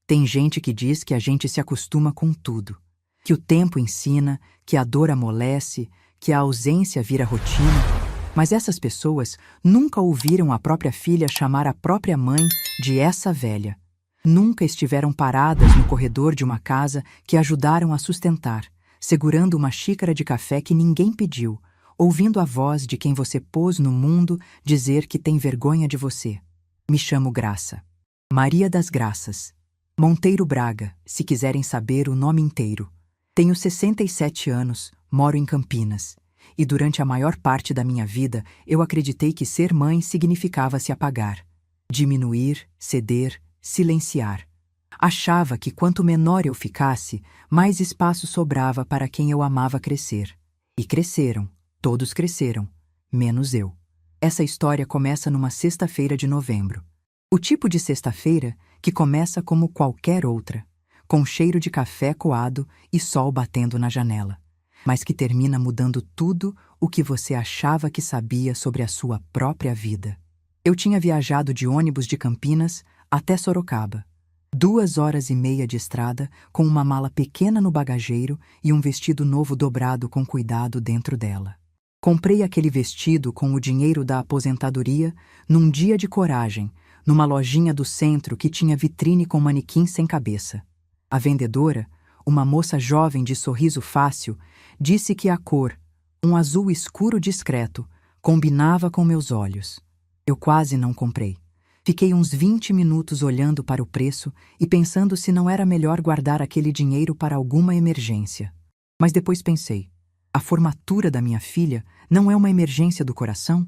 Tem gente que diz que a gente se acostuma com tudo, que o tempo ensina, que a dor amolece, que a ausência vira rotina, mas essas pessoas nunca ouviram a própria filha chamar a própria mãe de essa velha. Nunca estiveram paradas no corredor de uma casa que ajudaram a sustentar, segurando uma xícara de café que ninguém pediu, ouvindo a voz de quem você pôs no mundo dizer que tem vergonha de você. Me chamo Graça. Maria das Graças. Monteiro Braga, se quiserem saber o nome inteiro. Tenho 67 anos, moro em Campinas. E durante a maior parte da minha vida, eu acreditei que ser mãe significava se apagar, diminuir, ceder, silenciar. Achava que quanto menor eu ficasse, mais espaço sobrava para quem eu amava crescer. E cresceram, todos cresceram, menos eu. Essa história começa numa sexta-feira de novembro. O tipo de sexta-feira que começa como qualquer outra, com cheiro de café coado e sol batendo na janela, mas que termina mudando tudo o que você achava que sabia sobre a sua própria vida. Eu tinha viajado de ônibus de Campinas até Sorocaba. 2 horas e meia de estrada, com uma mala pequena no bagageiro e um vestido novo dobrado com cuidado dentro dela. Comprei aquele vestido com o dinheiro da aposentadoria num dia de coragem, numa lojinha do centro que tinha vitrine com manequins sem cabeça. A vendedora, uma moça jovem de sorriso fácil, disse que a cor, um azul escuro discreto, combinava com meus olhos. Eu quase não comprei. Fiquei uns 20 minutos olhando para o preço e pensando se não era melhor guardar aquele dinheiro para alguma emergência. Mas depois pensei, a formatura da minha filha não é uma emergência do coração?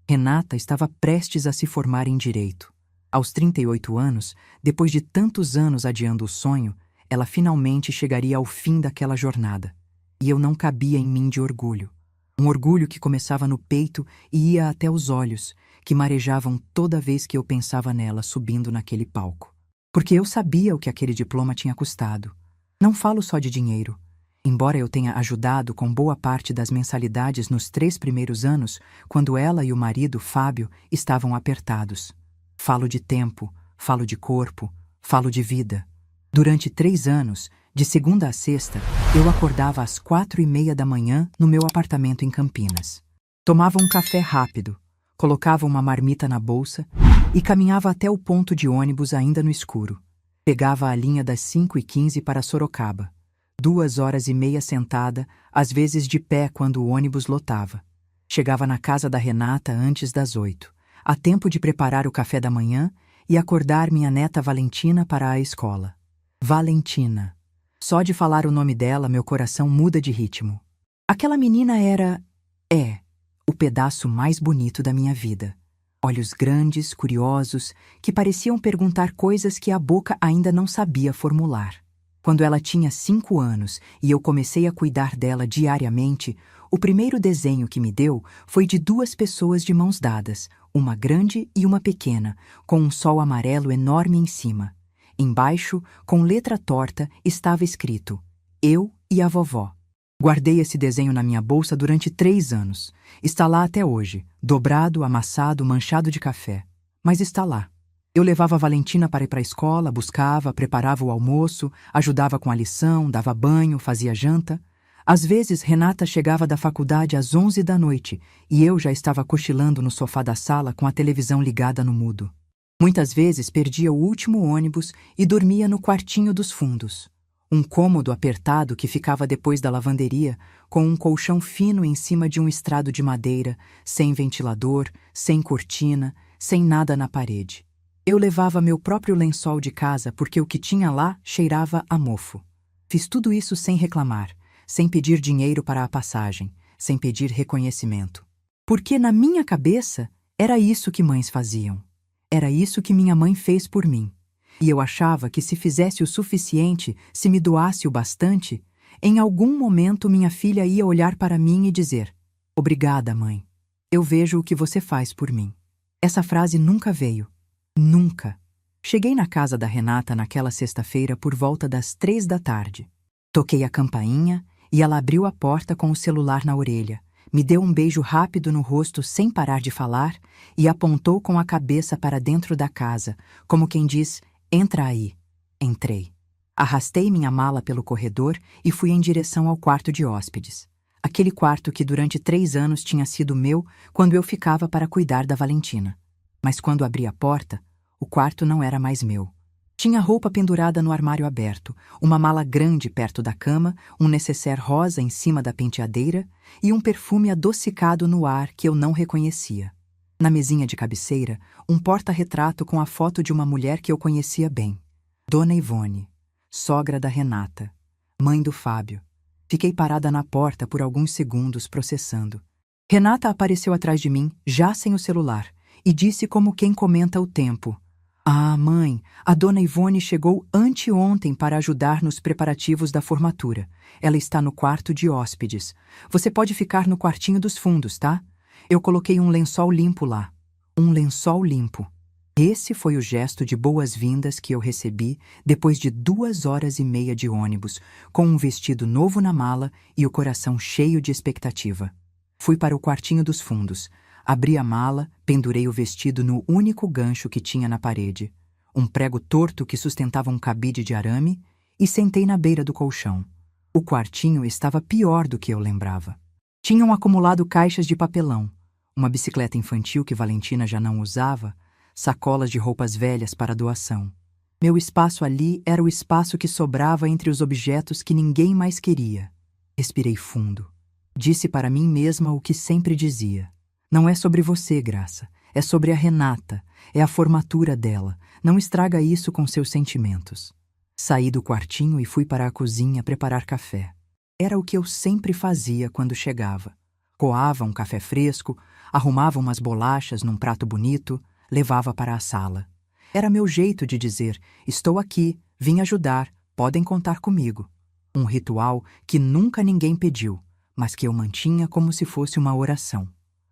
Renata estava prestes a se formar em Direito. Aos 38 anos, depois de tantos anos adiando o sonho, ela finalmente chegaria ao fim daquela jornada. E eu não cabia em mim de orgulho. Um orgulho que começava no peito e ia até os olhos, que marejavam toda vez que eu pensava nela subindo naquele palco. Porque eu sabia o que aquele diploma tinha custado. Não falo só de dinheiro. Embora eu tenha ajudado com boa parte das mensalidades nos 3 primeiros anos, quando ela e o marido, Fábio, estavam apertados. Falo de tempo, falo de corpo, falo de vida. Durante 3 anos, de segunda a sexta, eu acordava às 4h30 da manhã no meu apartamento em Campinas. Tomava um café rápido, colocava uma marmita na bolsa e caminhava até o ponto de ônibus ainda no escuro. Pegava a linha das 5h15 para Sorocaba. 2 horas e meia sentada, às vezes de pé quando o ônibus lotava. Chegava na casa da Renata antes das 8, a tempo de preparar o café da manhã e acordar minha neta Valentina para a escola. Valentina. Só de falar o nome dela, meu coração muda de ritmo. Aquela menina é o pedaço mais bonito da minha vida. Olhos grandes, curiosos, que pareciam perguntar coisas que a boca ainda não sabia formular. Quando ela tinha 5 anos e eu comecei a cuidar dela diariamente, o primeiro desenho que me deu foi de 2 pessoas de mãos dadas, uma grande e uma pequena, com um sol amarelo enorme em cima. Embaixo, com letra torta, estava escrito: Eu e a vovó. Guardei esse desenho na minha bolsa durante 3 anos. Está lá até hoje, dobrado, amassado, manchado de café. Mas está lá. Eu levava a Valentina para ir para a escola, buscava, preparava o almoço, ajudava com a lição, dava banho, fazia janta. Às vezes, Renata chegava da faculdade às 11 da noite e eu já estava cochilando no sofá da sala com a televisão ligada no mudo. Muitas vezes perdia o último ônibus e dormia no quartinho dos fundos. Um cômodo apertado que ficava depois da lavanderia, com um colchão fino em cima de um estrado de madeira, sem ventilador, sem cortina, sem nada na parede. Eu levava meu próprio lençol de casa porque o que tinha lá cheirava a mofo. Fiz tudo isso sem reclamar, sem pedir dinheiro para a passagem, sem pedir reconhecimento. Porque na minha cabeça era isso que mães faziam. Era isso que minha mãe fez por mim. E eu achava que se fizesse o suficiente, se me doasse o bastante, em algum momento minha filha ia olhar para mim e dizer: Obrigada, mãe. Eu vejo o que você faz por mim. Essa frase nunca veio. Nunca. Cheguei na casa da Renata naquela sexta-feira por volta das 3 da tarde. Toquei a campainha e ela abriu a porta com o celular na orelha, me deu um beijo rápido no rosto sem parar de falar e apontou com a cabeça para dentro da casa, como quem diz: Entra aí. Entrei. Arrastei minha mala pelo corredor e fui em direção ao quarto de hóspedes. Aquele quarto que durante 3 anos tinha sido meu quando eu ficava para cuidar da Valentina. Mas quando abri a porta, o quarto não era mais meu. Tinha roupa pendurada no armário aberto, uma mala grande perto da cama, um nécessaire rosa em cima da penteadeira e um perfume adocicado no ar que eu não reconhecia. Na mesinha de cabeceira, um porta-retrato com a foto de uma mulher que eu conhecia bem. Dona Ivone, sogra da Renata, mãe do Fábio. Fiquei parada na porta por alguns segundos processando. Renata apareceu atrás de mim, já sem o celular, e disse como quem comenta o tempo. Ah, mãe, a Dona Ivone chegou anteontem para ajudar nos preparativos da formatura. Ela está no quarto de hóspedes. Você pode ficar no quartinho dos fundos, tá? Eu coloquei um lençol limpo lá. Um lençol limpo. Esse foi o gesto de boas-vindas que eu recebi depois de 2 horas e meia de ônibus, com um vestido novo na mala e o coração cheio de expectativa. Fui para o quartinho dos fundos. Abri a mala, pendurei o vestido no único gancho que tinha na parede, um prego torto que sustentava um cabide de arame, e sentei na beira do colchão. O quartinho estava pior do que eu lembrava. Tinham acumulado caixas de papelão, uma bicicleta infantil que Valentina já não usava, sacolas de roupas velhas para doação. Meu espaço ali era o espaço que sobrava entre os objetos que ninguém mais queria. Respirei fundo. Disse para mim mesma o que sempre dizia. Não é sobre você, Graça. É sobre a Renata. É a formatura dela. Não estraga isso com seus sentimentos. Saí do quartinho e fui para a cozinha preparar café. Era o que eu sempre fazia quando chegava. Coava um café fresco, arrumava umas bolachas num prato bonito, levava para a sala. Era meu jeito de dizer, estou aqui, vim ajudar, podem contar comigo. Um ritual que nunca ninguém pediu, mas que eu mantinha como se fosse uma oração.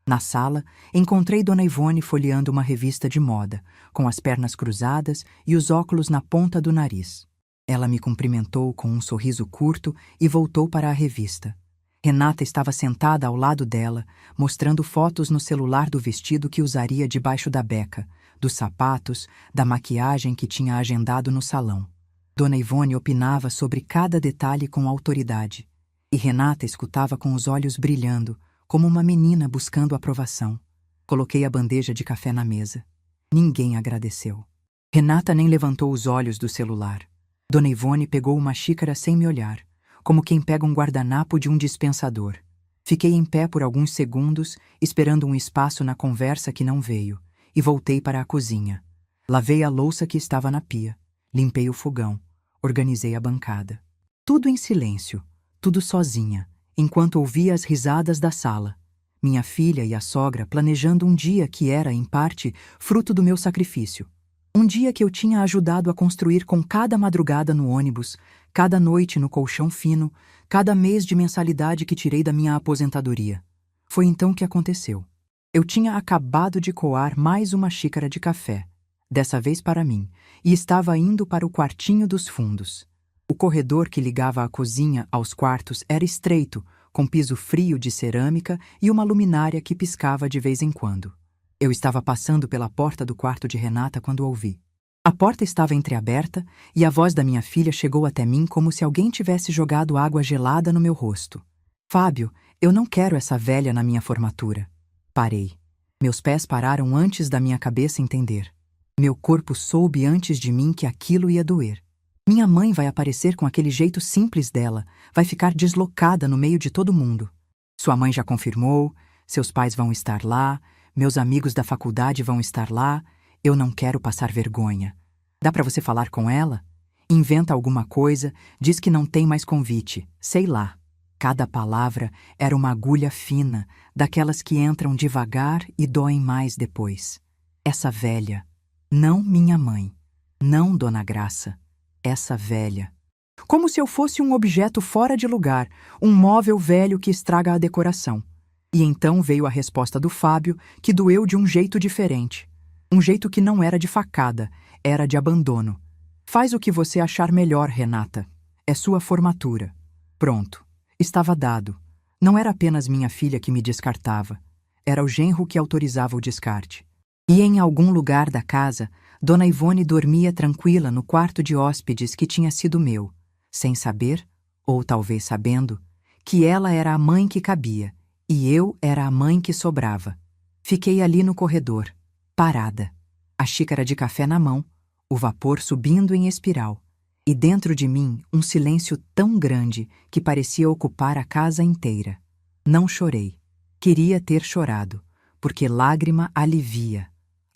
Na sala, encontrei Dona Ivone folheando uma revista de moda, com as pernas cruzadas e os óculos na ponta do nariz. Ela me cumprimentou com um sorriso curto e voltou para a revista. Renata estava sentada ao lado dela, mostrando fotos no celular do vestido que usaria debaixo da beca, dos sapatos, da maquiagem que tinha agendado no salão. Dona Ivone opinava sobre cada detalhe com autoridade, e Renata escutava com os olhos brilhando, como uma menina buscando aprovação. Coloquei a bandeja de café na mesa. Ninguém agradeceu. Renata nem levantou os olhos do celular. Dona Ivone pegou uma xícara sem me olhar, como quem pega um guardanapo de um dispensador. Fiquei em pé por alguns segundos, esperando um espaço na conversa que não veio, e voltei para a cozinha. Lavei a louça que estava na pia, limpei o fogão, organizei a bancada. Tudo em silêncio, tudo sozinha, enquanto ouvia as risadas da sala. Minha filha e a sogra planejando um dia que era, em parte, fruto do meu sacrifício. Um dia que eu tinha ajudado a construir com cada madrugada no ônibus, cada noite no colchão fino, cada mês de mensalidade que tirei da minha aposentadoria. Foi então que aconteceu. Eu tinha acabado de coar mais uma xícara de café, dessa vez para mim, e estava indo para o quartinho dos fundos. O corredor que ligava a cozinha aos quartos era estreito, com piso frio de cerâmica e uma luminária que piscava de vez em quando. Eu estava passando pela porta do quarto de Renata quando ouvi. A porta estava entreaberta e a voz da minha filha chegou até mim como se alguém tivesse jogado água gelada no meu rosto. Fábio, eu não quero essa velha na minha formatura. Parei. Meus pés pararam antes da minha cabeça entender. Meu corpo soube antes de mim que aquilo ia doer. Minha mãe vai aparecer com aquele jeito simples dela, vai ficar deslocada no meio de todo mundo. Sua mãe já confirmou, seus pais vão estar lá, meus amigos da faculdade vão estar lá, eu não quero passar vergonha. Dá para você falar com ela? Inventa alguma coisa, diz que não tem mais convite, sei lá. Cada palavra era uma agulha fina, daquelas que entram devagar e doem mais depois. Essa velha, não minha mãe, não Dona Graça. Essa velha. Como se eu fosse um objeto fora de lugar, um móvel velho que estraga a decoração. E então veio a resposta do Fábio, que doeu de um jeito diferente. Um jeito que não era de facada, era de abandono. Faz o que você achar melhor, Renata. É sua formatura. Pronto. Estava dado. Não era apenas minha filha que me descartava. Era o genro que autorizava o descarte. E em algum lugar da casa, Dona Ivone dormia tranquila no quarto de hóspedes que tinha sido meu, sem saber, ou talvez sabendo, que ela era a mãe que cabia e eu era a mãe que sobrava. Fiquei ali no corredor, parada, a xícara de café na mão, o vapor subindo em espiral, e dentro de mim um silêncio tão grande que parecia ocupar a casa inteira. Não chorei. Queria ter chorado, porque lágrima alivia,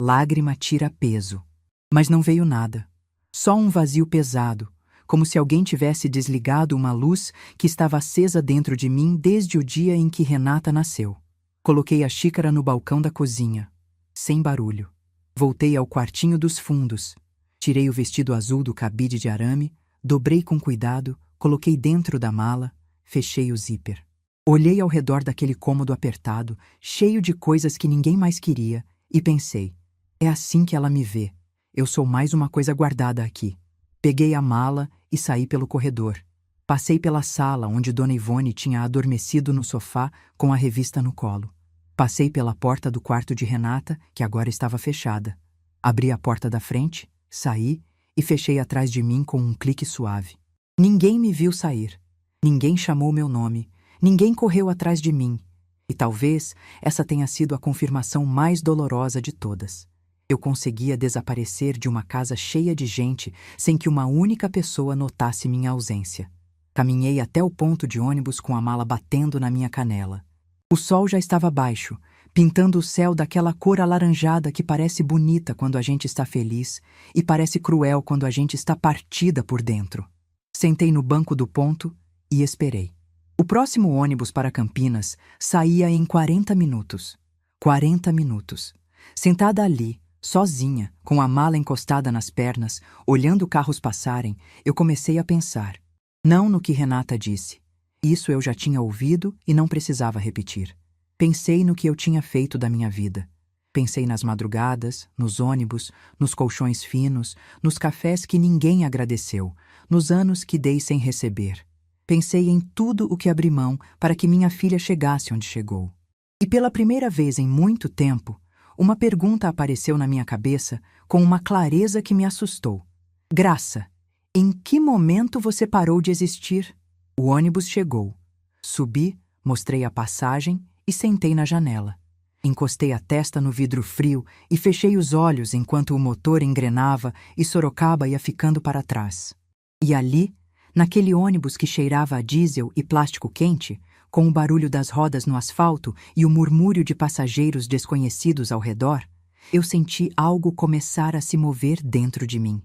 lágrima tira peso. Mas não veio nada. Só um vazio pesado, como se alguém tivesse desligado uma luz que estava acesa dentro de mim desde o dia em que Renata nasceu. Coloquei a xícara no balcão da cozinha, sem barulho. Voltei ao quartinho dos fundos. Tirei o vestido azul do cabide de arame, dobrei com cuidado, coloquei dentro da mala, fechei o zíper. Olhei ao redor daquele cômodo apertado, cheio de coisas que ninguém mais queria, e pensei, é assim que ela me vê. Eu sou mais uma coisa guardada aqui. Peguei a mala e saí pelo corredor. Passei pela sala onde Dona Ivone tinha adormecido no sofá com a revista no colo. Passei pela porta do quarto de Renata, que agora estava fechada. Abri a porta da frente, saí e fechei atrás de mim com um clique suave. Ninguém me viu sair. Ninguém chamou meu nome. Ninguém correu atrás de mim. E talvez essa tenha sido a confirmação mais dolorosa de todas. Eu conseguia desaparecer de uma casa cheia de gente sem que uma única pessoa notasse minha ausência. Caminhei até o ponto de ônibus com a mala batendo na minha canela. O sol já estava baixo, pintando o céu daquela cor alaranjada que parece bonita quando a gente está feliz e parece cruel quando a gente está partida por dentro. Sentei no banco do ponto e esperei. O próximo ônibus para Campinas saía em 40 minutos. 40 minutos. Sentada ali, sozinha, com a mala encostada nas pernas, olhando carros passarem, eu comecei a pensar. Não no que Renata disse. Isso eu já tinha ouvido e não precisava repetir. Pensei no que eu tinha feito da minha vida. Pensei nas madrugadas, nos ônibus, nos colchões finos, nos cafés que ninguém agradeceu, nos anos que dei sem receber. Pensei em tudo o que abri mão para que minha filha chegasse onde chegou. E pela primeira vez em muito tempo, uma pergunta apareceu na minha cabeça com uma clareza que me assustou. Graça, em que momento você parou de existir? O ônibus chegou. Subi, mostrei a passagem e sentei na janela. Encostei a testa no vidro frio e fechei os olhos enquanto o motor engrenava e Sorocaba ia ficando para trás. E ali, naquele ônibus que cheirava a diesel e plástico quente, com o barulho das rodas no asfalto e o murmúrio de passageiros desconhecidos ao redor, eu senti algo começar a se mover dentro de mim.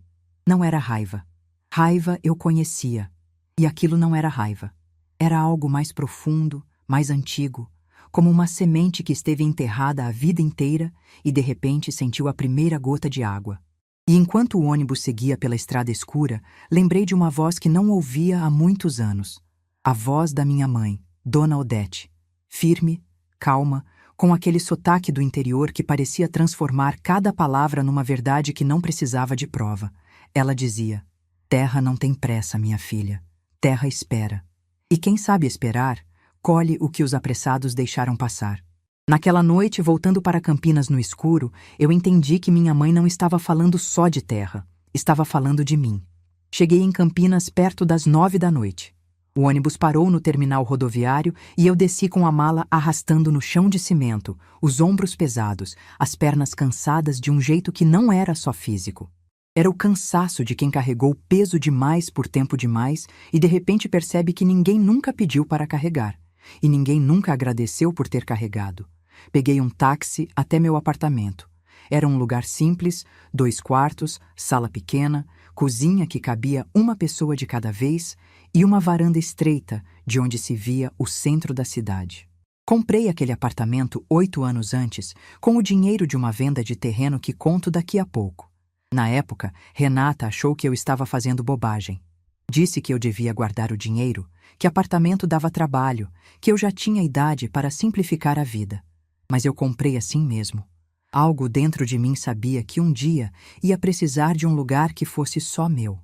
Não era raiva. Raiva eu conhecia. E aquilo não era raiva. Era algo mais profundo, mais antigo, como uma semente que esteve enterrada a vida inteira e de repente sentiu a primeira gota de água. E enquanto o ônibus seguia pela estrada escura, lembrei de uma voz que não ouvia há muitos anos. A voz da minha mãe, Dona Odete. Firme, calma, com aquele sotaque do interior que parecia transformar cada palavra numa verdade que não precisava de prova. Ela dizia, terra não tem pressa, minha filha. Terra espera. E quem sabe esperar, colhe o que os apressados deixaram passar. Naquela noite, voltando para Campinas no escuro, eu entendi que minha mãe não estava falando só de terra, estava falando de mim. Cheguei em Campinas perto das 9 da noite. O ônibus parou no terminal rodoviário e eu desci com a mala arrastando no chão de cimento, os ombros pesados, as pernas cansadas de um jeito que não era só físico. Era o cansaço de quem carregou peso demais por tempo demais e de repente percebe que ninguém nunca pediu para carregar, e ninguém nunca agradeceu por ter carregado. Peguei um táxi até meu apartamento. Era um lugar simples, 2 quartos, sala pequena, cozinha que cabia uma pessoa de cada vez e uma varanda estreita de onde se via o centro da cidade. Comprei aquele apartamento 8 anos antes com o dinheiro de uma venda de terreno que conto daqui a pouco. Na época, Renata achou que eu estava fazendo bobagem. Disse que eu devia guardar o dinheiro, que apartamento dava trabalho, que eu já tinha idade para simplificar a vida. Mas eu comprei assim mesmo. Algo dentro de mim sabia que um dia ia precisar de um lugar que fosse só meu.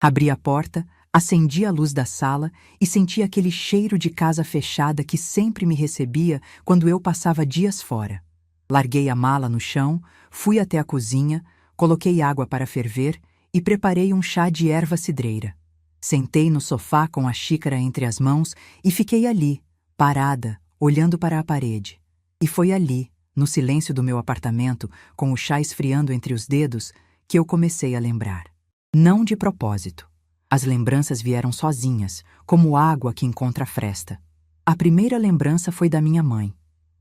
Abri a porta, acendi a luz da sala e senti aquele cheiro de casa fechada que sempre me recebia quando eu passava dias fora. Larguei a mala no chão, fui até a cozinha, Coloquei água para ferver e preparei um chá de erva cidreira. Sentei no sofá com a xícara entre as mãos e fiquei ali, parada, olhando para a parede. E foi ali, no silêncio do meu apartamento, com o chá esfriando entre os dedos, que eu comecei a lembrar. Não de propósito. As lembranças vieram sozinhas, como água que encontra a fresta. A primeira lembrança foi da minha mãe.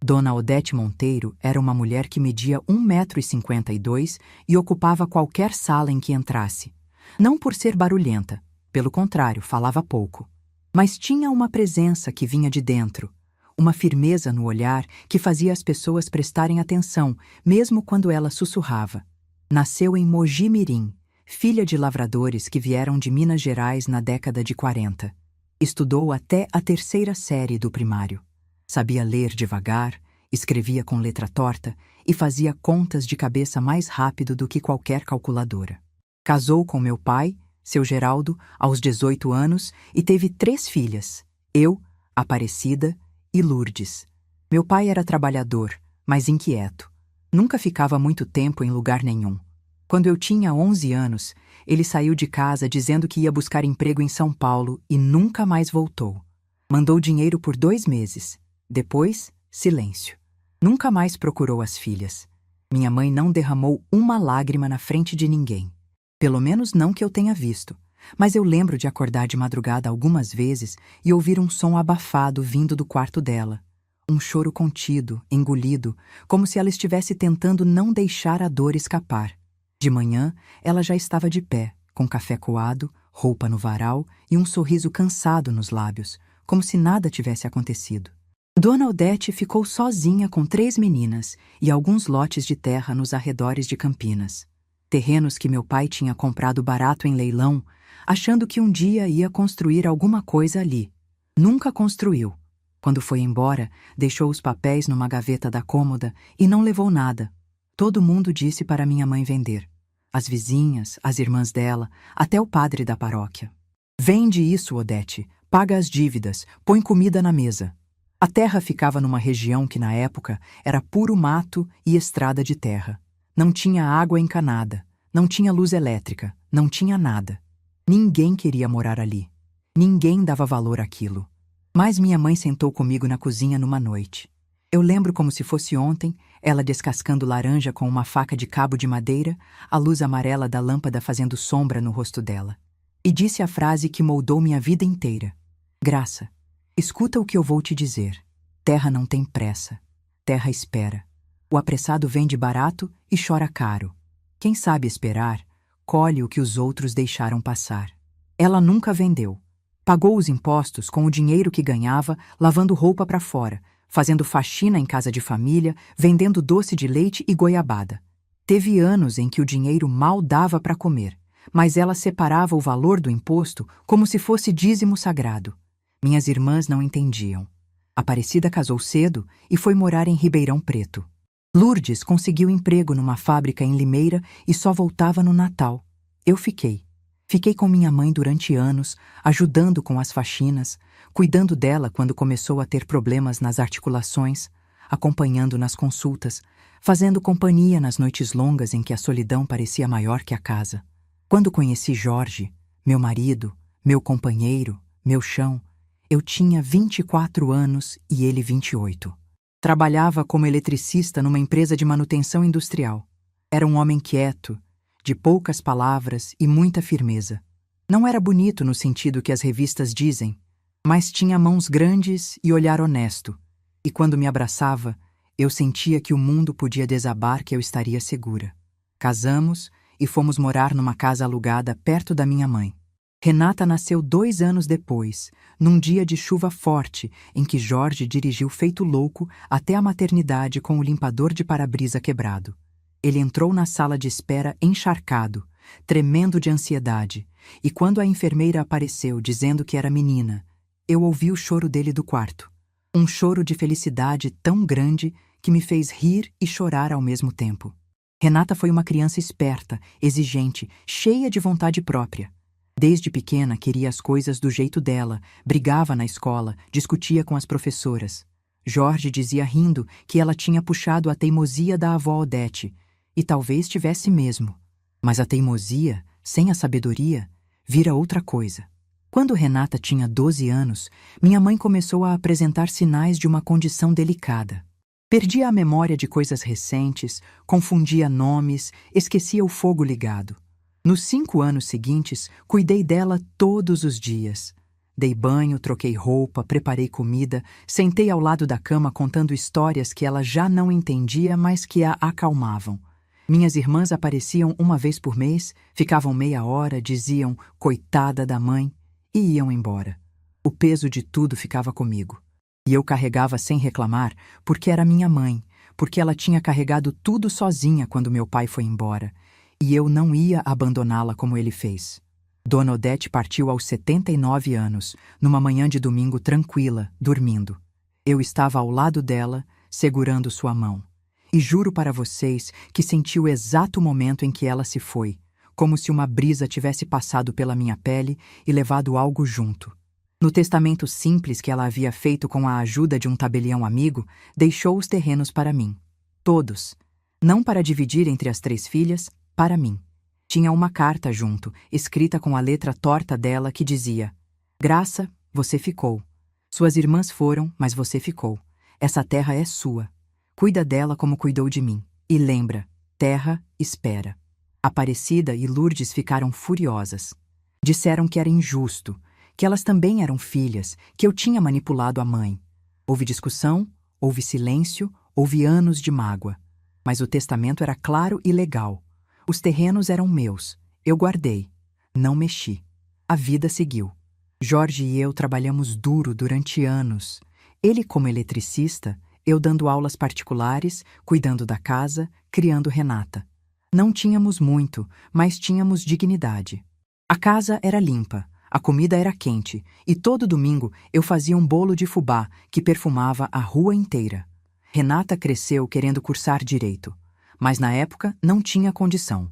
Dona Odete Monteiro era uma mulher que media 1,52 m e ocupava qualquer sala em que entrasse. Não por ser barulhenta, pelo contrário, falava pouco. Mas tinha uma presença que vinha de dentro, uma firmeza no olhar que fazia as pessoas prestarem atenção, mesmo quando ela sussurrava. Nasceu em Mogi Mirim, filha de lavradores que vieram de Minas Gerais na década de 40. Estudou até a 3ª série do primário. Sabia ler devagar, escrevia com letra torta e fazia contas de cabeça mais rápido do que qualquer calculadora. Casou com meu pai, seu Geraldo, aos 18 anos e teve 3 filhas, eu, Aparecida e Lourdes. Meu pai era trabalhador, mas inquieto. Nunca ficava muito tempo em lugar nenhum. Quando eu tinha 11 anos, ele saiu de casa dizendo que ia buscar emprego em São Paulo e nunca mais voltou. Mandou dinheiro por 2 meses. Depois, silêncio. Nunca mais procurou as filhas. Minha mãe não derramou uma lágrima na frente de ninguém. Pelo menos não que eu tenha visto. Mas eu lembro de acordar de madrugada algumas vezes e ouvir um som abafado vindo do quarto dela. Um choro contido, engolido, como se ela estivesse tentando não deixar a dor escapar. De manhã, ela já estava de pé, com café coado, roupa no varal e um sorriso cansado nos lábios, como se nada tivesse acontecido. Dona Odete ficou sozinha com 3 meninas e alguns lotes de terra nos arredores de Campinas. Terrenos que meu pai tinha comprado barato em leilão, achando que um dia ia construir alguma coisa ali. Nunca construiu. Quando foi embora, deixou os papéis numa gaveta da cômoda e não levou nada. Todo mundo disse para minha mãe vender. As vizinhas, as irmãs dela, até o padre da paróquia. Vende isso, Odete. Paga as dívidas, põe comida na mesa. A terra ficava numa região que, na época, era puro mato e estrada de terra. Não tinha água encanada, não tinha luz elétrica, não tinha nada. Ninguém queria morar ali. Ninguém dava valor àquilo. Mas minha mãe sentou comigo na cozinha numa noite. Eu lembro como se fosse ontem, ela descascando laranja com uma faca de cabo de madeira, a luz amarela da lâmpada fazendo sombra no rosto dela. E disse a frase que moldou minha vida inteira. Graça, escuta o que eu vou te dizer. Terra não tem pressa. Terra espera. O apressado vende barato e chora caro. Quem sabe esperar, colhe o que os outros deixaram passar. Ela nunca vendeu. Pagou os impostos com o dinheiro que ganhava, lavando roupa para fora, fazendo faxina em casa de família, vendendo doce de leite e goiabada. Teve anos em que o dinheiro mal dava para comer, mas ela separava o valor do imposto como se fosse dízimo sagrado. Minhas irmãs não entendiam. Aparecida casou cedo e foi morar em Ribeirão Preto. Lourdes conseguiu emprego numa fábrica em Limeira e só voltava no Natal. Eu fiquei. Fiquei com minha mãe durante anos, ajudando com as faxinas, cuidando dela quando começou a ter problemas nas articulações, acompanhando nas consultas, fazendo companhia nas noites longas em que a solidão parecia maior que a casa. Quando conheci Jorge, meu marido, meu companheiro, meu chão, eu tinha 24 anos e ele 28. Trabalhava como eletricista numa empresa de manutenção industrial. Era um homem quieto, de poucas palavras e muita firmeza. Não era bonito no sentido que as revistas dizem, mas tinha mãos grandes e olhar honesto. E quando me abraçava, eu sentia que o mundo podia desabar, que eu estaria segura. Casamos e fomos morar numa casa alugada perto da minha mãe. Renata nasceu 2 anos depois, num dia de chuva forte, em que Jorge dirigiu feito louco até a maternidade com o limpador de para-brisa quebrado. Ele entrou na sala de espera encharcado, tremendo de ansiedade, e quando a enfermeira apareceu dizendo que era menina, eu ouvi o choro dele do quarto. Um choro de felicidade tão grande que me fez rir e chorar ao mesmo tempo. Renata foi uma criança esperta, exigente, cheia de vontade própria. Desde pequena queria as coisas do jeito dela, brigava na escola, discutia com as professoras. Jorge dizia rindo que ela tinha puxado a teimosia da avó Odete, e talvez tivesse mesmo. Mas a teimosia, sem a sabedoria, vira outra coisa. Quando Renata tinha 12 anos, minha mãe começou a apresentar sinais de uma condição delicada. Perdia a memória de coisas recentes, confundia nomes, esquecia o fogo ligado. Nos 5 anos seguintes, cuidei dela todos os dias. Dei banho, troquei roupa, preparei comida, sentei ao lado da cama contando histórias que ela já não entendia, mas que a acalmavam. Minhas irmãs apareciam uma vez por mês, ficavam meia hora, diziam "coitada da mãe" e iam embora. O peso de tudo ficava comigo. E eu carregava sem reclamar, porque era minha mãe, porque ela tinha carregado tudo sozinha quando meu pai foi embora, e eu não ia abandoná-la como ele fez. Dona Odete partiu aos 79 anos, numa manhã de domingo tranquila, dormindo. Eu estava ao lado dela, segurando sua mão. E juro para vocês que senti o exato momento em que ela se foi, como se uma brisa tivesse passado pela minha pele e levado algo junto. No testamento simples que ela havia feito com a ajuda de um tabelião amigo, deixou os terrenos para mim. Todos. Não para dividir entre as 3 filhas, para mim. Tinha uma carta junto, escrita com a letra torta dela, que dizia: Graça, você ficou. Suas irmãs foram, mas você ficou. Essa terra é sua. Cuida dela como cuidou de mim. E lembra, terra espera. Aparecida e Lourdes ficaram furiosas. Disseram que era injusto, que elas também eram filhas, que eu tinha manipulado a mãe. Houve discussão, houve silêncio, houve anos de mágoa. Mas o testamento era claro e legal. Os terrenos eram meus. Eu guardei. Não mexi. A vida seguiu. Jorge e eu trabalhamos duro durante anos. Ele como eletricista, eu dando aulas particulares, cuidando da casa, criando Renata. Não tínhamos muito, mas tínhamos dignidade. A casa era limpa. A comida era quente, e todo domingo eu fazia um bolo de fubá que perfumava a rua inteira. Renata cresceu querendo cursar direito, mas na época não tinha condição.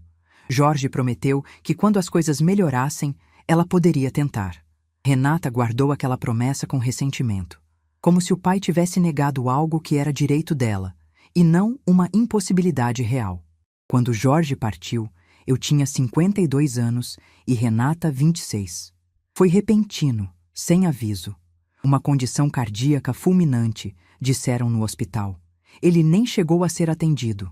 Jorge prometeu que quando as coisas melhorassem, ela poderia tentar. Renata guardou aquela promessa com ressentimento, como se o pai tivesse negado algo que era direito dela, e não uma impossibilidade real. Quando Jorge partiu, eu tinha 52 anos e Renata 26. Foi repentino, sem aviso. Uma condição cardíaca fulminante, disseram no hospital. Ele nem chegou a ser atendido.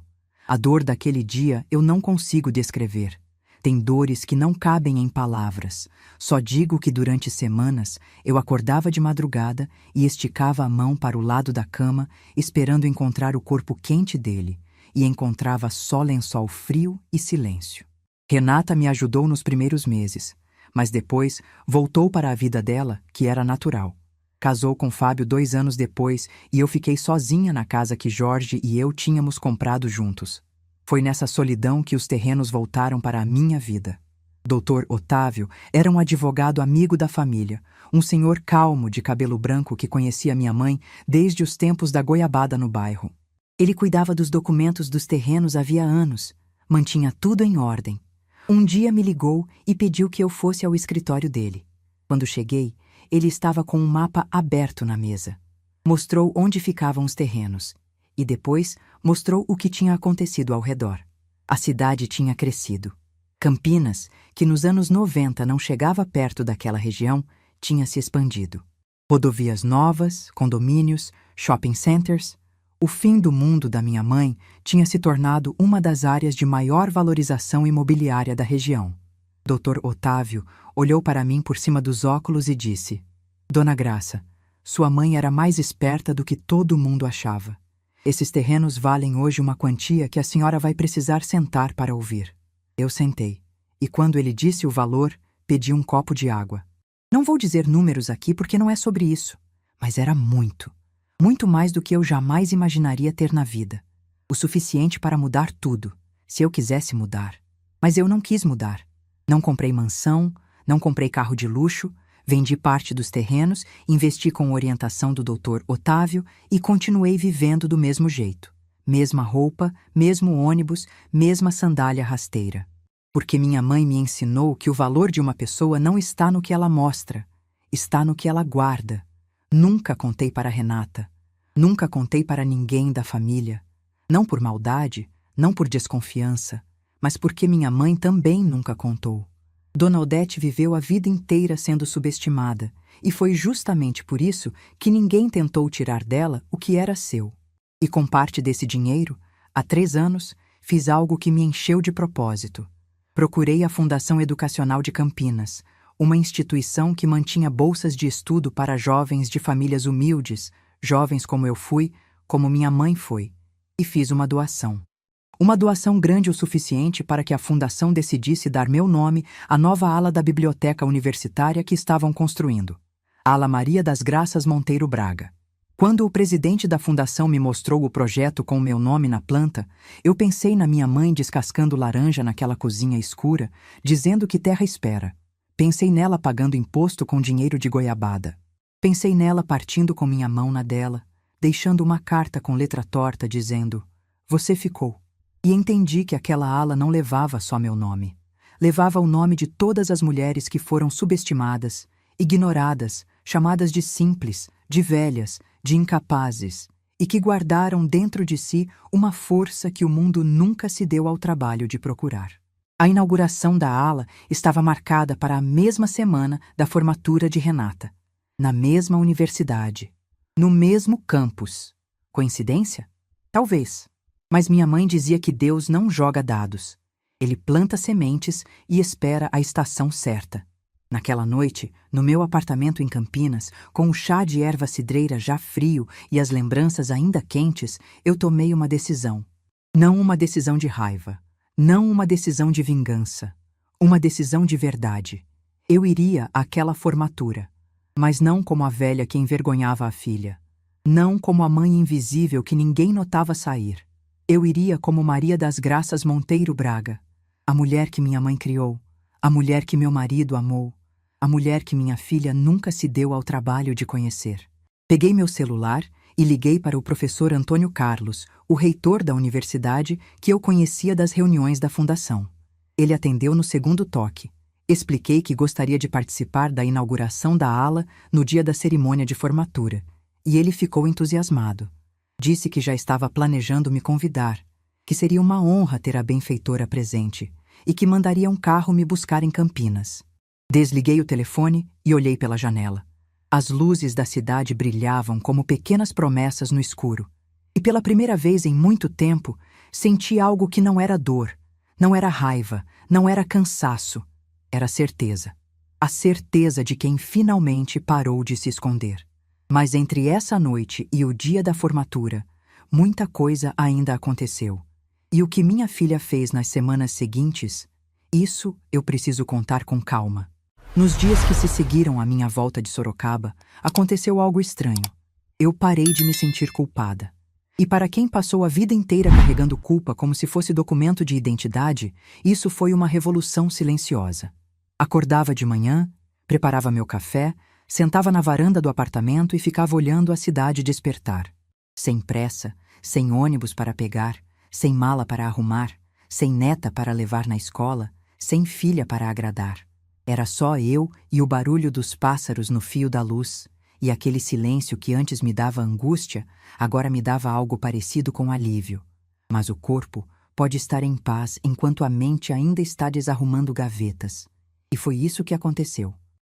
A dor daquele dia eu não consigo descrever. Tem dores que não cabem em palavras. Só digo que durante semanas eu acordava de madrugada e esticava a mão para o lado da cama, esperando encontrar o corpo quente dele, e encontrava só lençol frio e silêncio. Renata me ajudou nos primeiros meses, mas depois voltou para a vida dela, que era natural. Casou com Fábio 2 anos depois e eu fiquei sozinha na casa que Jorge e eu tínhamos comprado juntos. Foi nessa solidão que os terrenos voltaram para a minha vida. Dr. Otávio era um advogado amigo da família, um senhor calmo de cabelo branco que conhecia minha mãe desde os tempos da goiabada no bairro. Ele cuidava dos documentos dos terrenos havia anos, mantinha tudo em ordem. Um dia me ligou e pediu que eu fosse ao escritório dele. Quando cheguei, ele estava com um mapa aberto na mesa. Mostrou onde ficavam os terrenos e depois mostrou o que tinha acontecido ao redor. A cidade tinha crescido. Campinas, que nos anos 90 não chegava perto daquela região, tinha se expandido. Rodovias novas, condomínios, shopping centers. O fim do mundo da minha mãe tinha se tornado uma das áreas de maior valorização imobiliária da região. Dr. Otávio olhou para mim por cima dos óculos e disse: Dona Graça, sua mãe era mais esperta do que todo mundo achava. Esses terrenos valem hoje uma quantia que a senhora vai precisar sentar para ouvir. Eu sentei, e quando ele disse o valor, pedi um copo de água. Não vou dizer números aqui porque não é sobre isso, mas era muito. Muito mais do que eu jamais imaginaria ter na vida. O suficiente para mudar tudo, se eu quisesse mudar. Mas eu não quis mudar. Não comprei mansão, não comprei carro de luxo, vendi parte dos terrenos, investi com orientação do Dr. Otávio e continuei vivendo do mesmo jeito. Mesma roupa, mesmo ônibus, mesma sandália rasteira. Porque minha mãe me ensinou que o valor de uma pessoa não está no que ela mostra, está no que ela guarda. Nunca contei para Renata. Nunca contei para ninguém da família. Não por maldade, não por desconfiança, mas porque minha mãe também nunca contou. Dona Odete viveu a vida inteira sendo subestimada, e foi justamente por isso que ninguém tentou tirar dela o que era seu. E com parte desse dinheiro, há 3 anos, fiz algo que me encheu de propósito. Procurei a Fundação Educacional de Campinas, uma instituição que mantinha bolsas de estudo para jovens de famílias humildes, jovens como eu fui, como minha mãe foi, e fiz uma doação. Uma doação grande o suficiente para que a fundação decidisse dar meu nome à nova ala da biblioteca universitária que estavam construindo, a Ala Maria das Graças Monteiro Braga. Quando o presidente da fundação me mostrou o projeto com o meu nome na planta, eu pensei na minha mãe descascando laranja naquela cozinha escura, dizendo que terra espera. Pensei nela pagando imposto com dinheiro de goiabada. Pensei nela partindo com minha mão na dela, deixando uma carta com letra torta dizendo: "Você ficou." E entendi que aquela ala não levava só meu nome. Levava o nome de todas as mulheres que foram subestimadas, ignoradas, chamadas de simples, de velhas, de incapazes, e que guardaram dentro de si uma força que o mundo nunca se deu ao trabalho de procurar. A inauguração da ala estava marcada para a mesma semana da formatura de Renata, na mesma universidade, no mesmo campus. Coincidência? Talvez. Mas minha mãe dizia que Deus não joga dados. Ele planta sementes e espera a estação certa. Naquela noite, no meu apartamento em Campinas, com o chá de erva cidreira já frio e as lembranças ainda quentes, eu tomei uma decisão. Não uma decisão de raiva, não uma decisão de vingança, uma decisão de verdade. Eu iria àquela formatura, mas não como a velha que envergonhava a filha, não como a mãe invisível que ninguém notava sair. Eu iria como Maria das Graças Monteiro Braga, a mulher que minha mãe criou, a mulher que meu marido amou, a mulher que minha filha nunca se deu ao trabalho de conhecer. Peguei meu celular e liguei para o professor Antônio Carlos, o reitor da universidade que eu conhecia das reuniões da fundação. Ele atendeu no segundo toque. Expliquei que gostaria de participar da inauguração da ala no dia da cerimônia de formatura, e ele ficou entusiasmado. Disse que já estava planejando me convidar, que seria uma honra ter a benfeitora presente e que mandaria um carro me buscar em Campinas. Desliguei o telefone e olhei pela janela. As luzes da cidade brilhavam como pequenas promessas no escuro. E pela primeira vez em muito tempo, senti algo que não era dor, não era raiva, não era cansaço. Era certeza. A certeza de quem finalmente parou de se esconder. Mas entre essa noite e o dia da formatura, muita coisa ainda aconteceu. E o que minha filha fez nas semanas seguintes, isso eu preciso contar com calma. Nos dias que se seguiram à minha volta de Sorocaba, aconteceu algo estranho. Eu parei de me sentir culpada. E para quem passou a vida inteira carregando culpa como se fosse documento de identidade, isso foi uma revolução silenciosa. Acordava de manhã, preparava meu café, sentava na varanda do apartamento e ficava olhando a cidade despertar. Sem pressa, sem ônibus para pegar, sem mala para arrumar, sem neta para levar na escola, sem filha para agradar. Era só eu e o barulho dos pássaros no fio da luz, e aquele silêncio que antes me dava angústia, agora me dava algo parecido com alívio. Mas o corpo pode estar em paz enquanto a mente ainda está desarrumando gavetas. E foi isso que aconteceu.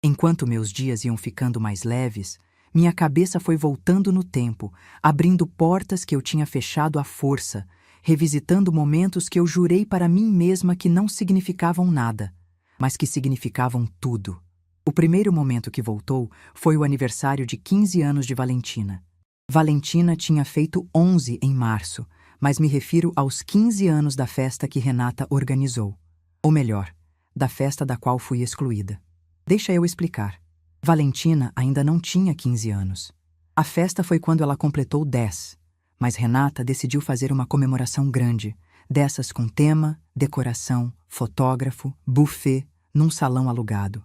Enquanto meus dias iam ficando mais leves, minha cabeça foi voltando no tempo, abrindo portas que eu tinha fechado à força, revisitando momentos que eu jurei para mim mesma que não significavam nada, mas que significavam tudo. O primeiro momento que voltou foi o aniversário de 15 anos de Valentina. Valentina tinha feito 11 em março, mas me refiro aos 15 anos da festa que Renata organizou. Ou melhor, da festa da qual fui excluída. Deixa eu explicar. Valentina ainda não tinha 15 anos. A festa foi quando ela completou 10, mas Renata decidiu fazer uma comemoração grande, dessas com tema, decoração, fotógrafo, buffet, num salão alugado.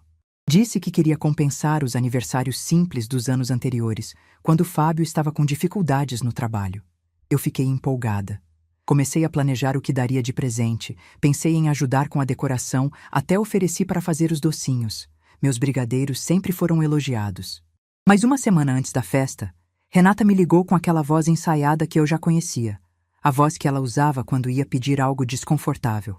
Disse que queria compensar os aniversários simples dos anos anteriores, quando Fábio estava com dificuldades no trabalho. Eu fiquei empolgada. Comecei a planejar o que daria de presente, pensei em ajudar com a decoração, até ofereci para fazer os docinhos. Meus brigadeiros sempre foram elogiados. Mas uma semana antes da festa, Renata me ligou com aquela voz ensaiada que eu já conhecia, a voz que ela usava quando ia pedir algo desconfortável.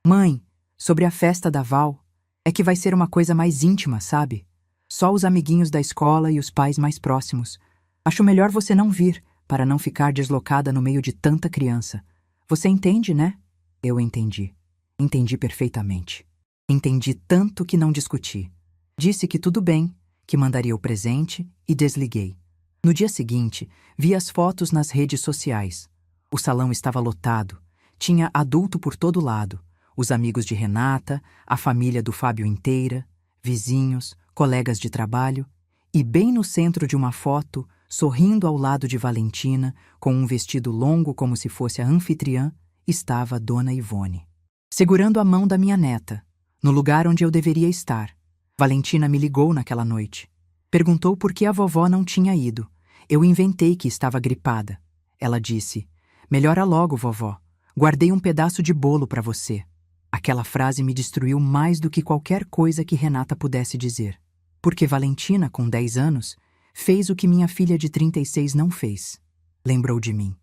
Mãe, sobre a festa da Val, é que vai ser uma coisa mais íntima, sabe? Só os amiguinhos da escola e os pais mais próximos. Acho melhor você não vir, para não ficar deslocada no meio de tanta criança. Você entende, né? Eu entendi. Entendi perfeitamente. Entendi tanto que não discuti. Disse que tudo bem, que mandaria o presente e desliguei. No dia seguinte, vi as fotos nas redes sociais. O salão estava lotado. Tinha adulto por todo lado. Os amigos de Renata, a família do Fábio inteira, vizinhos, colegas de trabalho, e bem no centro de uma foto, sorrindo ao lado de Valentina, com um vestido longo como se fosse a anfitriã, estava Dona Ivone. Segurando a mão da minha neta, no lugar onde eu deveria estar. Valentina me ligou naquela noite. Perguntou por que a vovó não tinha ido. Eu inventei que estava gripada. Ela disse: "Melhora logo, vovó. Guardei um pedaço de bolo para você." Aquela frase me destruiu mais do que qualquer coisa que Renata pudesse dizer. Porque Valentina, com 10 anos, fez o que minha filha de 36 não fez. Lembrou de mim.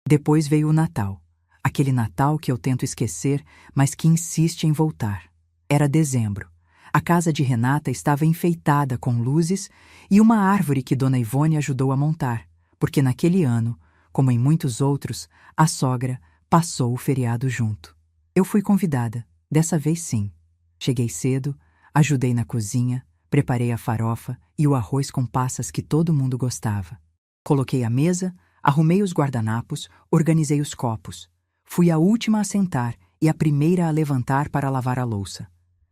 Depois veio o Natal. Aquele Natal que eu tento esquecer, mas que insiste em voltar. Era dezembro. A casa de Renata estava enfeitada com luzes e uma árvore que Dona Ivone ajudou a montar, porque naquele ano, como em muitos outros, a sogra passou o feriado junto. Eu fui convidada, dessa vez sim. Cheguei cedo, ajudei na cozinha, preparei a farofa e o arroz com passas que todo mundo gostava. Coloquei a mesa, arrumei os guardanapos, organizei os copos. Fui a última a sentar e a primeira a levantar para lavar a louça.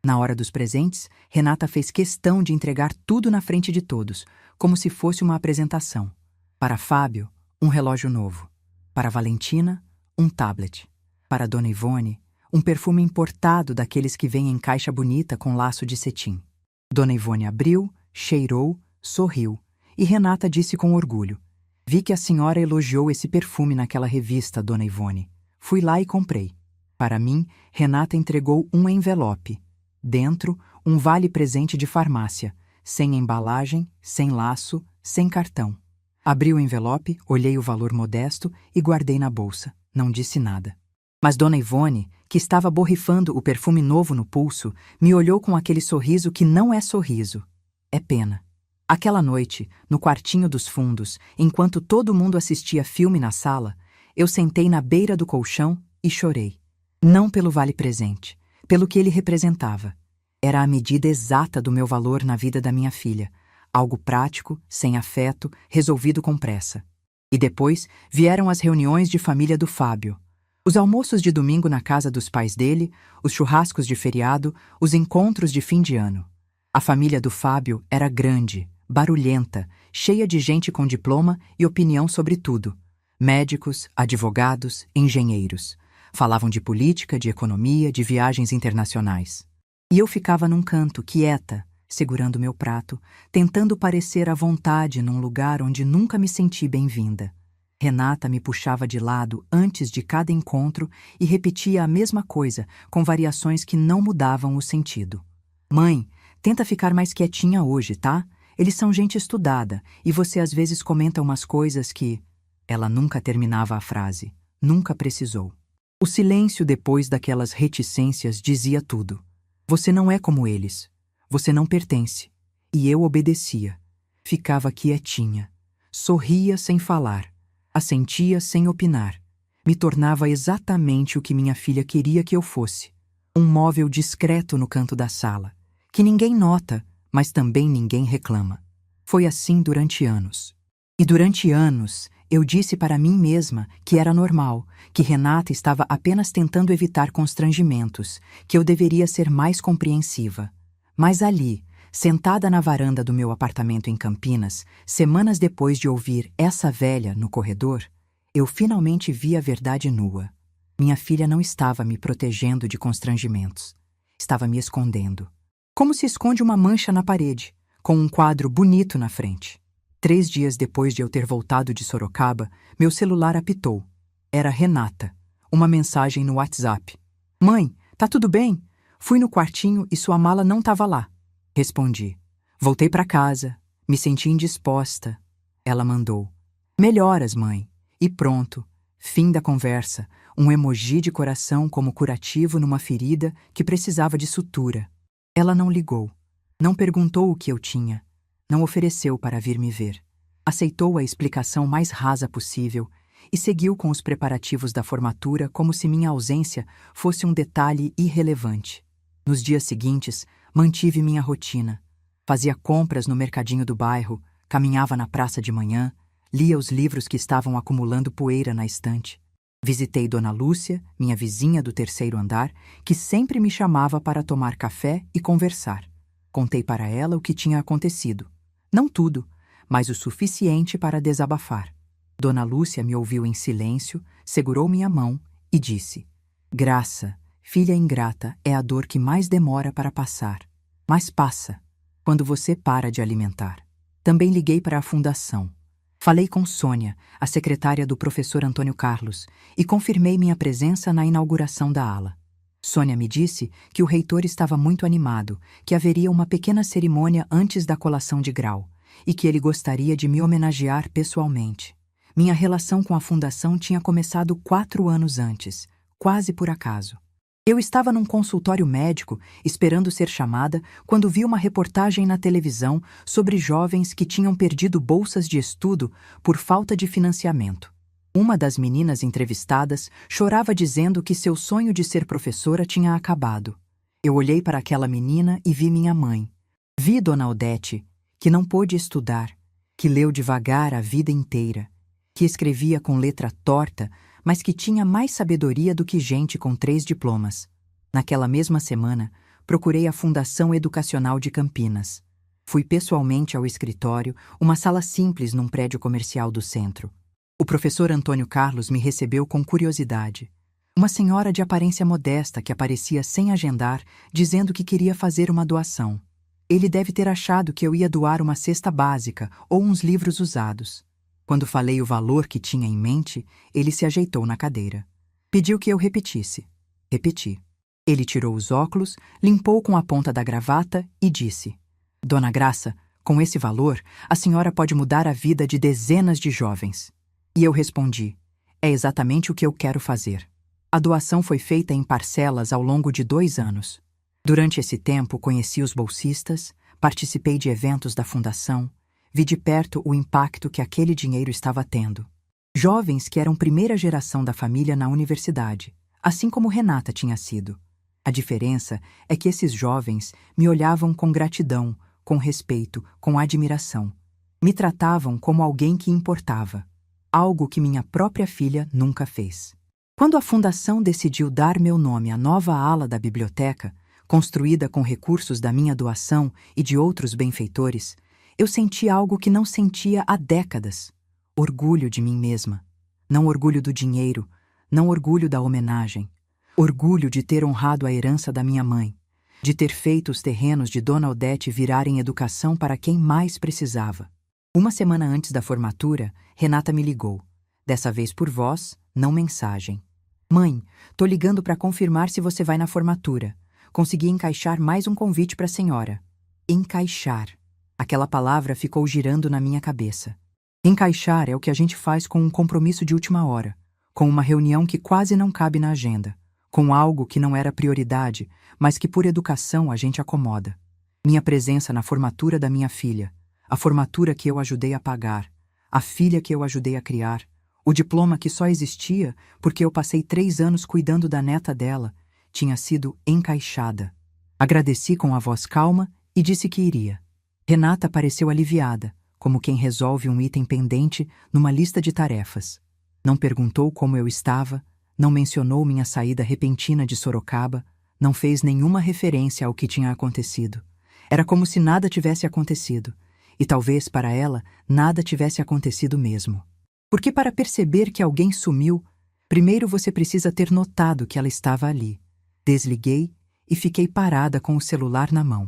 Na hora dos presentes, Renata fez questão de entregar tudo na frente de todos, como se fosse uma apresentação. Para Fábio, um relógio novo. Para Valentina, um tablet. Para Dona Ivone, um perfume importado daqueles que vêm em caixa bonita com laço de cetim. Dona Ivone abriu, cheirou, sorriu, e Renata disse com orgulho: "Vi que a senhora elogiou esse perfume naquela revista, Dona Ivone. Fui lá e comprei." Para mim, Renata entregou um envelope. Dentro, um vale-presente de farmácia, sem embalagem, sem laço, sem cartão. Abri o envelope, olhei o valor modesto e guardei na bolsa. Não disse nada. Mas Dona Ivone, que estava borrifando o perfume novo no pulso, me olhou com aquele sorriso que não é sorriso. É pena. Aquela noite, no quartinho dos fundos, enquanto todo mundo assistia filme na sala, eu sentei na beira do colchão e chorei. Não pelo vale-presente, pelo que ele representava. Era a medida exata do meu valor na vida da minha filha. Algo prático, sem afeto, resolvido com pressa. E depois vieram as reuniões de família do Fábio. Os almoços de domingo na casa dos pais dele, os churrascos de feriado, os encontros de fim de ano. A família do Fábio era grande, barulhenta, cheia de gente com diploma e opinião sobre tudo. Médicos, advogados, engenheiros. Falavam de política, de economia, de viagens internacionais. E eu ficava num canto, quieta, segurando meu prato, tentando parecer à vontade num lugar onde nunca me senti bem-vinda. Renata me puxava de lado antes de cada encontro e repetia a mesma coisa, com variações que não mudavam o sentido. "Mãe, tenta ficar mais quietinha hoje, tá? Eles são gente estudada e você às vezes comenta umas coisas que..." Ela nunca terminava a frase. Nunca precisou. O silêncio depois daquelas reticências dizia tudo. Você não é como eles. Você não pertence. E eu obedecia. Ficava quietinha. Sorria sem falar. Assentia sem opinar. Me tornava exatamente o que minha filha queria que eu fosse. Um móvel discreto no canto da sala, que ninguém nota, mas também ninguém reclama. Foi assim durante anos. E durante anos, eu disse para mim mesma que era normal, que Renata estava apenas tentando evitar constrangimentos, que eu deveria ser mais compreensiva. Mas ali, sentada na varanda do meu apartamento em Campinas, semanas depois de ouvir essa velha no corredor, eu finalmente vi a verdade nua. Minha filha não estava me protegendo de constrangimentos. Estava me escondendo. Como se esconde uma mancha na parede, com um quadro bonito na frente. 3 dias depois de eu ter voltado de Sorocaba, meu celular apitou. Era Renata. Uma mensagem no WhatsApp. "Mãe, tá tudo bem? Fui no quartinho e sua mala não estava lá." Respondi. "Voltei para casa. Me senti indisposta." Ela mandou. "Melhoras, mãe." E pronto. Fim da conversa, um emoji de coração como curativo numa ferida que precisava de sutura. Ela não ligou. Não perguntou o que eu tinha. Não ofereceu para vir me ver. Aceitou a explicação mais rasa possível e seguiu com os preparativos da formatura como se minha ausência fosse um detalhe irrelevante. Nos dias seguintes, mantive minha rotina. Fazia compras no mercadinho do bairro, caminhava na praça de manhã, lia os livros que estavam acumulando poeira na estante. Visitei Dona Lúcia, minha vizinha do terceiro andar, que sempre me chamava para tomar café e conversar. Contei para ela o que tinha acontecido. Não tudo, mas o suficiente para desabafar. Dona Lúcia me ouviu em silêncio, segurou minha mão e disse: Graça, filha ingrata, é a dor que mais demora para passar. Mas passa, quando você para de alimentar. Também liguei para a fundação. Falei com Sônia, a secretária do professor Antônio Carlos, e confirmei minha presença na inauguração da ala. Sônia me disse que o reitor estava muito animado, que haveria uma pequena cerimônia antes da colação de grau, e que ele gostaria de me homenagear pessoalmente. Minha relação com a fundação tinha começado 4 anos antes, quase por acaso. Eu estava num consultório médico, esperando ser chamada, quando vi uma reportagem na televisão sobre jovens que tinham perdido bolsas de estudo por falta de financiamento. Uma das meninas entrevistadas chorava dizendo que seu sonho de ser professora tinha acabado. Eu olhei para aquela menina e vi minha mãe. Vi Dona Odete, que não pôde estudar, que leu devagar a vida inteira, que escrevia com letra torta, mas que tinha mais sabedoria do que gente com 3 diplomas. Naquela mesma semana, procurei a Fundação Educacional de Campinas. Fui pessoalmente ao escritório, uma sala simples num prédio comercial do centro. O professor Antônio Carlos me recebeu com curiosidade. Uma senhora de aparência modesta que aparecia sem agendar, dizendo que queria fazer uma doação. Ele deve ter achado que eu ia doar uma cesta básica ou uns livros usados. Quando falei o valor que tinha em mente, ele se ajeitou na cadeira. Pediu que eu repetisse. Repeti. Ele tirou os óculos, limpou com a ponta da gravata e disse: Dona Graça, com esse valor, a senhora pode mudar a vida de dezenas de jovens. E eu respondi: é exatamente o que eu quero fazer. A doação foi feita em parcelas ao longo de 2 anos. Durante esse tempo, conheci os bolsistas, participei de eventos da fundação, vi de perto o impacto que aquele dinheiro estava tendo. Jovens que eram primeira geração da família na universidade, assim como Renata tinha sido. A diferença é que esses jovens me olhavam com gratidão, com respeito, com admiração. Me tratavam como alguém que importava, algo que minha própria filha nunca fez. Quando a fundação decidiu dar meu nome à nova ala da biblioteca, construída com recursos da minha doação e de outros benfeitores, eu senti algo que não sentia há décadas. Orgulho de mim mesma. Não orgulho do dinheiro, não orgulho da homenagem. Orgulho de ter honrado a herança da minha mãe, de ter feito os terrenos de Dona Odete virarem educação para quem mais precisava. Uma semana antes da formatura, Renata me ligou. Dessa vez por voz, não mensagem. Mãe, tô ligando para confirmar se você vai na formatura. Consegui encaixar mais um convite para a senhora. Encaixar. Aquela palavra ficou girando na minha cabeça. Encaixar é o que a gente faz com um compromisso de última hora, com uma reunião que quase não cabe na agenda, com algo que não era prioridade, mas que por educação a gente acomoda. Minha presença na formatura da minha filha, a formatura que eu ajudei a pagar, a filha que eu ajudei a criar, o diploma que só existia porque eu passei 3 anos cuidando da neta dela, tinha sido encaixada. Agradeci com a voz calma e disse que iria. Renata pareceu aliviada, como quem resolve um item pendente numa lista de tarefas. Não perguntou como eu estava, não mencionou minha saída repentina de Sorocaba, não fez nenhuma referência ao que tinha acontecido. Era como se nada tivesse acontecido, e talvez para ela nada tivesse acontecido mesmo. Porque para perceber que alguém sumiu, primeiro você precisa ter notado que ela estava ali. Desliguei e fiquei parada com o celular na mão.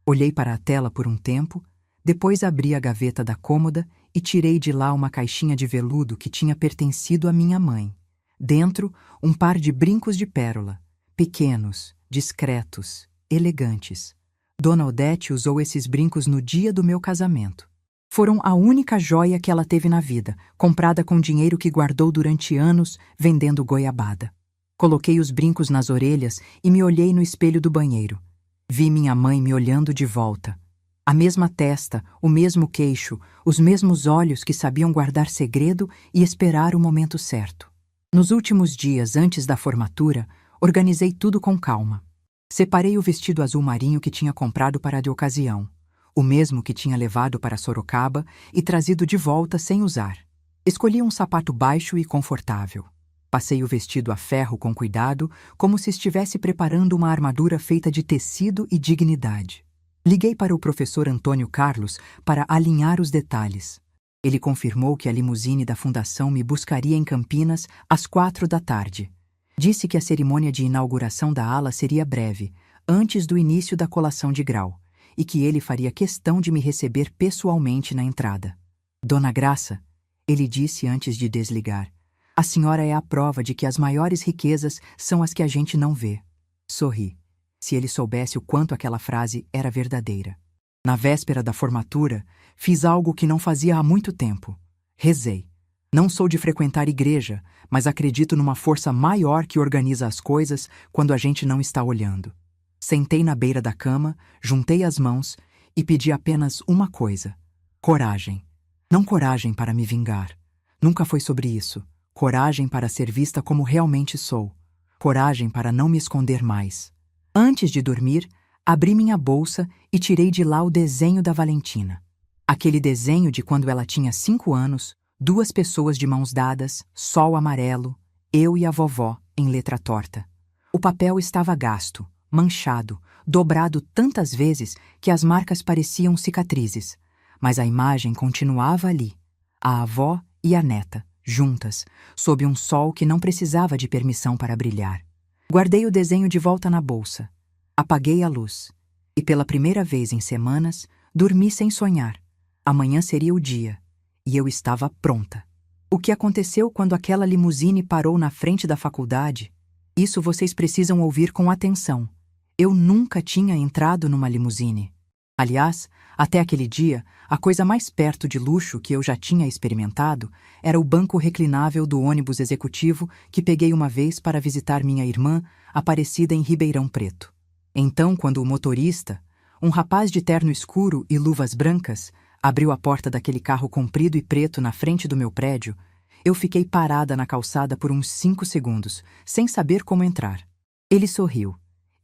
Olhei para a tela por um tempo, depois abri a gaveta da cômoda e tirei de lá uma caixinha de veludo que tinha pertencido à minha mãe. Dentro, um par de brincos de pérola, pequenos, discretos, elegantes. Dona Odete usou esses brincos no dia do meu casamento. Foram a única joia que ela teve na vida, comprada com dinheiro que guardou durante anos vendendo goiabada. Coloquei os brincos nas orelhas e me olhei no espelho do banheiro. Vi minha mãe me olhando de volta. A mesma testa, o mesmo queixo, os mesmos olhos que sabiam guardar segredo e esperar o momento certo. Nos últimos dias antes da formatura, organizei tudo com calma. Separei o vestido azul marinho que tinha comprado para a ocasião, o mesmo que tinha levado para Sorocaba e trazido de volta sem usar. Escolhi um sapato baixo e confortável. Passei o vestido a ferro com cuidado, como se estivesse preparando uma armadura feita de tecido e dignidade. Liguei para o professor Antônio Carlos para alinhar os detalhes. Ele confirmou que a limusine da fundação me buscaria em Campinas às 16h. Disse que a cerimônia de inauguração da ala seria breve, antes do início da colação de grau, e que ele faria questão de me receber pessoalmente na entrada. Dona Graça, ele disse antes de desligar, a senhora é a prova de que as maiores riquezas são as que a gente não vê. Sorri. Se ele soubesse o quanto aquela frase era verdadeira. Na véspera da formatura, fiz algo que não fazia há muito tempo. Rezei. Não sou de frequentar igreja, mas acredito numa força maior que organiza as coisas quando a gente não está olhando. Sentei na beira da cama, juntei as mãos e pedi apenas uma coisa: coragem. Não coragem para me vingar. Nunca foi sobre isso. Coragem para ser vista como realmente sou. Coragem para não me esconder mais. Antes de dormir, abri minha bolsa e tirei de lá o desenho da Valentina. Aquele desenho de quando ela tinha 5 anos, 2 pessoas de mãos dadas, sol amarelo, eu e a vovó, em letra torta. O papel estava gasto, manchado, dobrado tantas vezes que as marcas pareciam cicatrizes, mas a imagem continuava ali, a avó e a neta, juntas, sob um sol que não precisava de permissão para brilhar. Guardei o desenho de volta na bolsa, apaguei a luz, e pela primeira vez em semanas, dormi sem sonhar. Amanhã seria o dia, e eu estava pronta. O que aconteceu quando aquela limusine parou na frente da faculdade? Isso vocês precisam ouvir com atenção. Eu nunca tinha entrado numa limusine. Aliás, até aquele dia, a coisa mais perto de luxo que eu já tinha experimentado era o banco reclinável do ônibus executivo que peguei uma vez para visitar minha irmã, Aparecida em Ribeirão Preto. Então, quando o motorista, um rapaz de terno escuro e luvas brancas, abriu a porta daquele carro comprido e preto na frente do meu prédio, eu fiquei parada na calçada por uns 5 segundos, sem saber como entrar. Ele sorriu,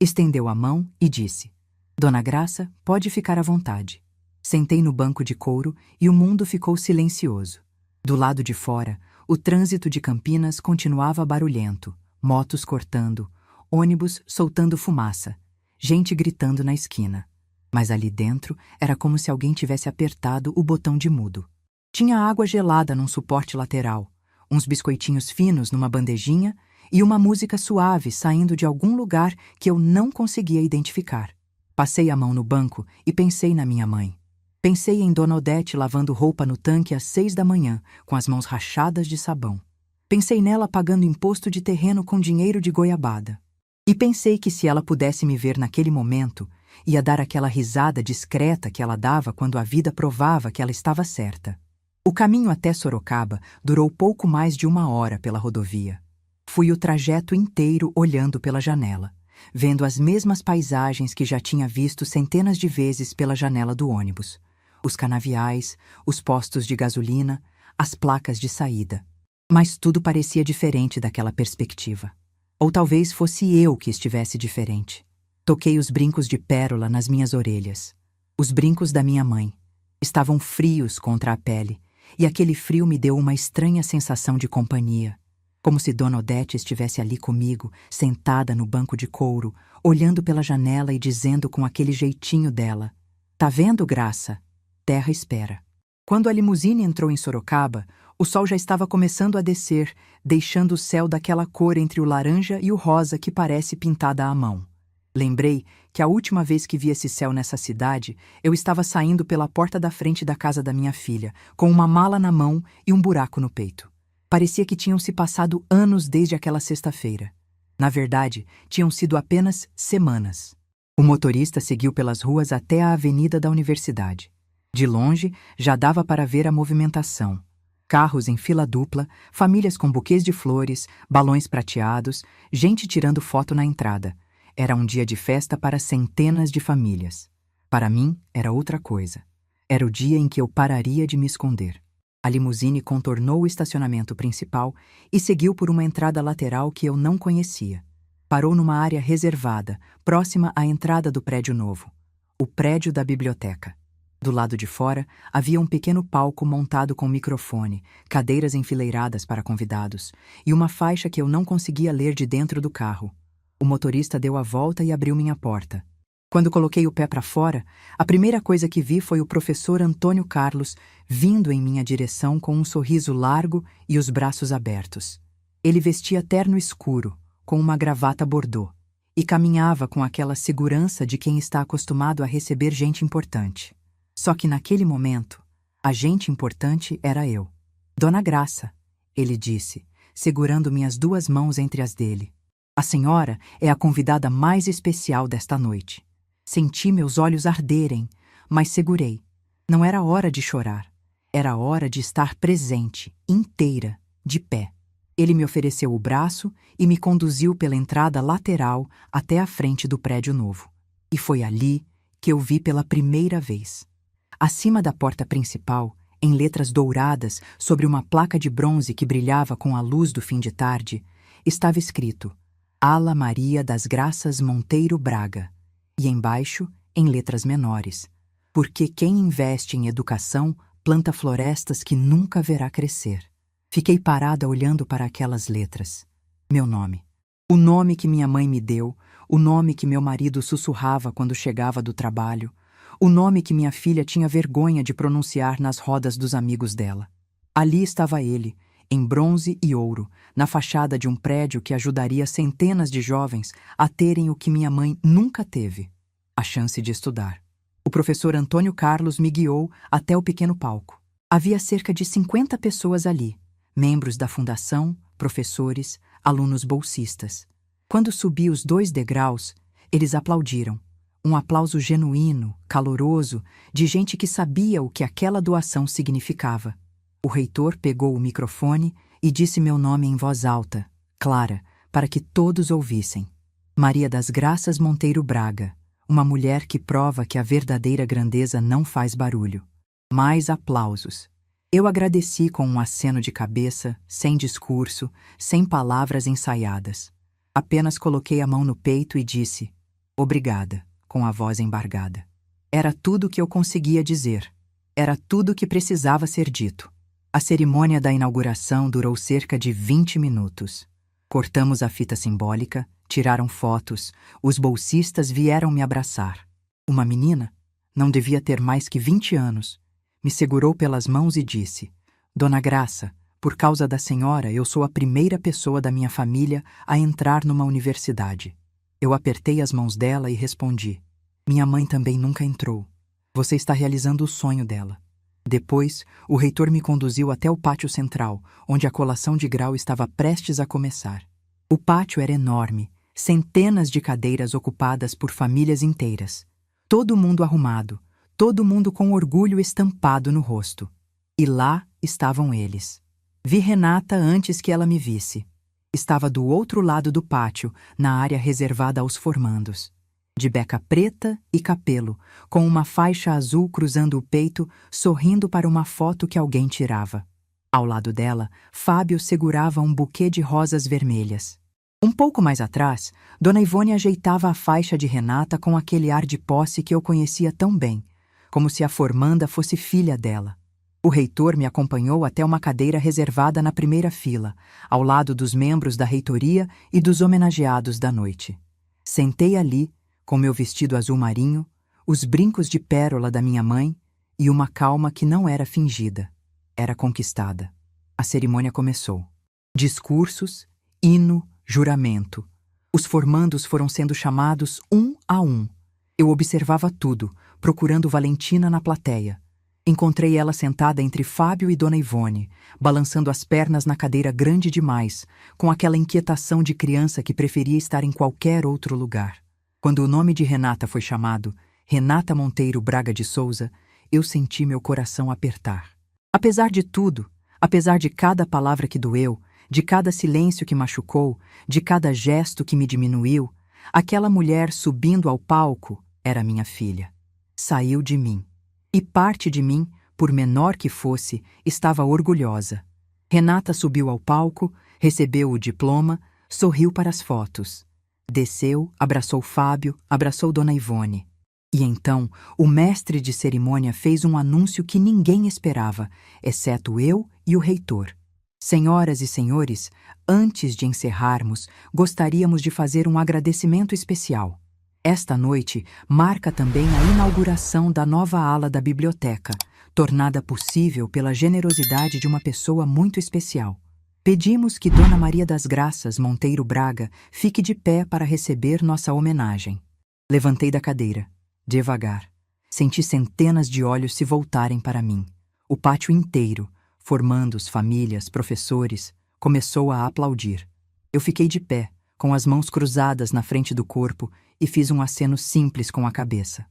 estendeu a mão e disse: Dona Graça, pode ficar à vontade. Sentei no banco de couro e o mundo ficou silencioso. Do lado de fora, o trânsito de Campinas continuava barulhento, motos cortando, ônibus soltando fumaça, gente gritando na esquina. Mas ali dentro era como se alguém tivesse apertado o botão de mudo. Tinha água gelada num suporte lateral, uns biscoitinhos finos numa bandejinha e uma música suave saindo de algum lugar que eu não conseguia identificar. Passei a mão no banco e pensei na minha mãe. Pensei em Dona Odete lavando roupa no tanque às 6 da manhã, com as mãos rachadas de sabão. Pensei nela pagando imposto de terreno com dinheiro de goiabada. E pensei que se ela pudesse me ver naquele momento, ia dar aquela risada discreta que ela dava quando a vida provava que ela estava certa. O caminho até Sorocaba durou pouco mais de 1 hora pela rodovia. Fui o trajeto inteiro olhando pela janela, vendo as mesmas paisagens que já tinha visto centenas de vezes pela janela do ônibus. Os canaviais, os postos de gasolina, as placas de saída. Mas tudo parecia diferente daquela perspectiva. Ou talvez fosse eu que estivesse diferente. Toquei os brincos de pérola nas minhas orelhas. Os brincos da minha mãe. Estavam frios contra a pele, e aquele frio me deu uma estranha sensação de companhia. Como se Dona Odete estivesse ali comigo, sentada no banco de couro, olhando pela janela e dizendo com aquele jeitinho dela: Tá vendo, Graça? Terra espera. Quando a limusine entrou em Sorocaba, o sol já estava começando a descer, deixando o céu daquela cor entre o laranja e o rosa que parece pintada à mão. Lembrei que a última vez que vi esse céu nessa cidade, eu estava saindo pela porta da frente da casa da minha filha, com uma mala na mão e um buraco no peito. Parecia que tinham se passado anos desde aquela sexta-feira. Na verdade, tinham sido apenas semanas. O motorista seguiu pelas ruas até a avenida da universidade. De longe, já dava para ver a movimentação. Carros em fila dupla, famílias com buquês de flores, balões prateados, gente tirando foto na entrada. Era um dia de festa para centenas de famílias. Para mim, era outra coisa. Era o dia em que eu pararia de me esconder. A limusine contornou o estacionamento principal e seguiu por uma entrada lateral que eu não conhecia. Parou numa área reservada, próxima à entrada do prédio novo. O prédio da biblioteca. Do lado de fora, havia um pequeno palco montado com microfone, cadeiras enfileiradas para convidados, e uma faixa que eu não conseguia ler de dentro do carro. O motorista deu a volta e abriu minha porta. Quando coloquei o pé para fora, a primeira coisa que vi foi o professor Antônio Carlos vindo em minha direção com um sorriso largo e os braços abertos. Ele vestia terno escuro, com uma gravata bordô, e caminhava com aquela segurança de quem está acostumado a receber gente importante. Só que naquele momento, a gente importante era eu. Dona Graça, ele disse, segurando minhas 2 mãos entre as dele. A senhora é a convidada mais especial desta noite. Senti meus olhos arderem, mas segurei. Não era hora de chorar. Era hora de estar presente, inteira, de pé. Ele me ofereceu o braço e me conduziu pela entrada lateral até a frente do prédio novo. E foi ali que eu vi pela primeira vez. Acima da porta principal, em letras douradas sobre uma placa de bronze que brilhava com a luz do fim de tarde, estava escrito Ala Maria das Graças Monteiro Braga, e embaixo, em letras menores, porque quem investe em educação planta florestas que nunca verá crescer. Fiquei parada olhando para aquelas letras. Meu nome. O nome que minha mãe me deu, o nome que meu marido sussurrava quando chegava do trabalho, o nome que minha filha tinha vergonha de pronunciar nas rodas dos amigos dela. Ali estava ele, em bronze e ouro, na fachada de um prédio que ajudaria centenas de jovens a terem o que minha mãe nunca teve, a chance de estudar. O professor Antônio Carlos me guiou até o pequeno palco. Havia cerca de 50 pessoas ali, membros da fundação, professores, alunos bolsistas. Quando subi os 2 degraus, eles aplaudiram. Um aplauso genuíno, caloroso, de gente que sabia o que aquela doação significava. O reitor pegou o microfone e disse meu nome em voz alta, clara, para que todos ouvissem. Maria das Graças Monteiro Braga, uma mulher que prova que a verdadeira grandeza não faz barulho. Mais aplausos. Eu agradeci com um aceno de cabeça, sem discurso, sem palavras ensaiadas. Apenas coloquei a mão no peito e disse, obrigada, com a voz embargada. Era tudo o que eu conseguia dizer. Era tudo o que precisava ser dito. A cerimônia da inauguração durou cerca de 20 minutos. Cortamos a fita simbólica, tiraram fotos, os bolsistas vieram me abraçar. Uma menina, não devia ter mais que 20 anos, me segurou pelas mãos e disse, Dona Graça, por causa da senhora eu sou a primeira pessoa da minha família a entrar numa universidade. Eu apertei as mãos dela e respondi, minha mãe também nunca entrou. Você está realizando o sonho dela. Depois, o reitor me conduziu até o pátio central, onde a colação de grau estava prestes a começar. O pátio era enorme, centenas de cadeiras ocupadas por famílias inteiras. Todo mundo arrumado, todo mundo com orgulho estampado no rosto. E lá estavam eles. Vi Renata antes que ela me visse. Estava do outro lado do pátio, na área reservada aos formandos. De beca preta e capelo, com uma faixa azul cruzando o peito, sorrindo para uma foto que alguém tirava. Ao lado dela, Fábio segurava um buquê de rosas vermelhas. Um pouco mais atrás, Dona Ivone ajeitava a faixa de Renata com aquele ar de posse que eu conhecia tão bem, como se a formanda fosse filha dela. O reitor me acompanhou até uma cadeira reservada na primeira fila, ao lado dos membros da reitoria e dos homenageados da noite. Sentei ali, com meu vestido azul marinho, os brincos de pérola da minha mãe e uma calma que não era fingida, era conquistada. A cerimônia começou. Discursos, hino, juramento. Os formandos foram sendo chamados um a um. Eu observava tudo, procurando Valentina na plateia. Encontrei ela sentada entre Fábio e Dona Ivone, balançando as pernas na cadeira grande demais, com aquela inquietação de criança que preferia estar em qualquer outro lugar. Quando o nome de Renata foi chamado, Renata Monteiro Braga de Souza, eu senti meu coração apertar. Apesar de tudo, apesar de cada palavra que doeu, de cada silêncio que machucou, de cada gesto que me diminuiu, aquela mulher subindo ao palco era minha filha. Saiu de mim. E parte de mim, por menor que fosse, estava orgulhosa. Renata subiu ao palco, recebeu o diploma, sorriu para as fotos. Desceu, abraçou Fábio, abraçou Dona Ivone. E então, o mestre de cerimônia fez um anúncio que ninguém esperava, exceto eu e o reitor. Senhoras e senhores, antes de encerrarmos, gostaríamos de fazer um agradecimento especial. Esta noite marca também a inauguração da nova ala da biblioteca, tornada possível pela generosidade de uma pessoa muito especial. Pedimos que Dona Maria das Graças Monteiro Braga fique de pé para receber nossa homenagem. Levantei da cadeira. Devagar. Senti centenas de olhos se voltarem para mim. O pátio inteiro, formandos, famílias, professores, começou a aplaudir. Eu fiquei de pé, com as mãos cruzadas na frente do corpo e fiz um aceno simples com a cabeça.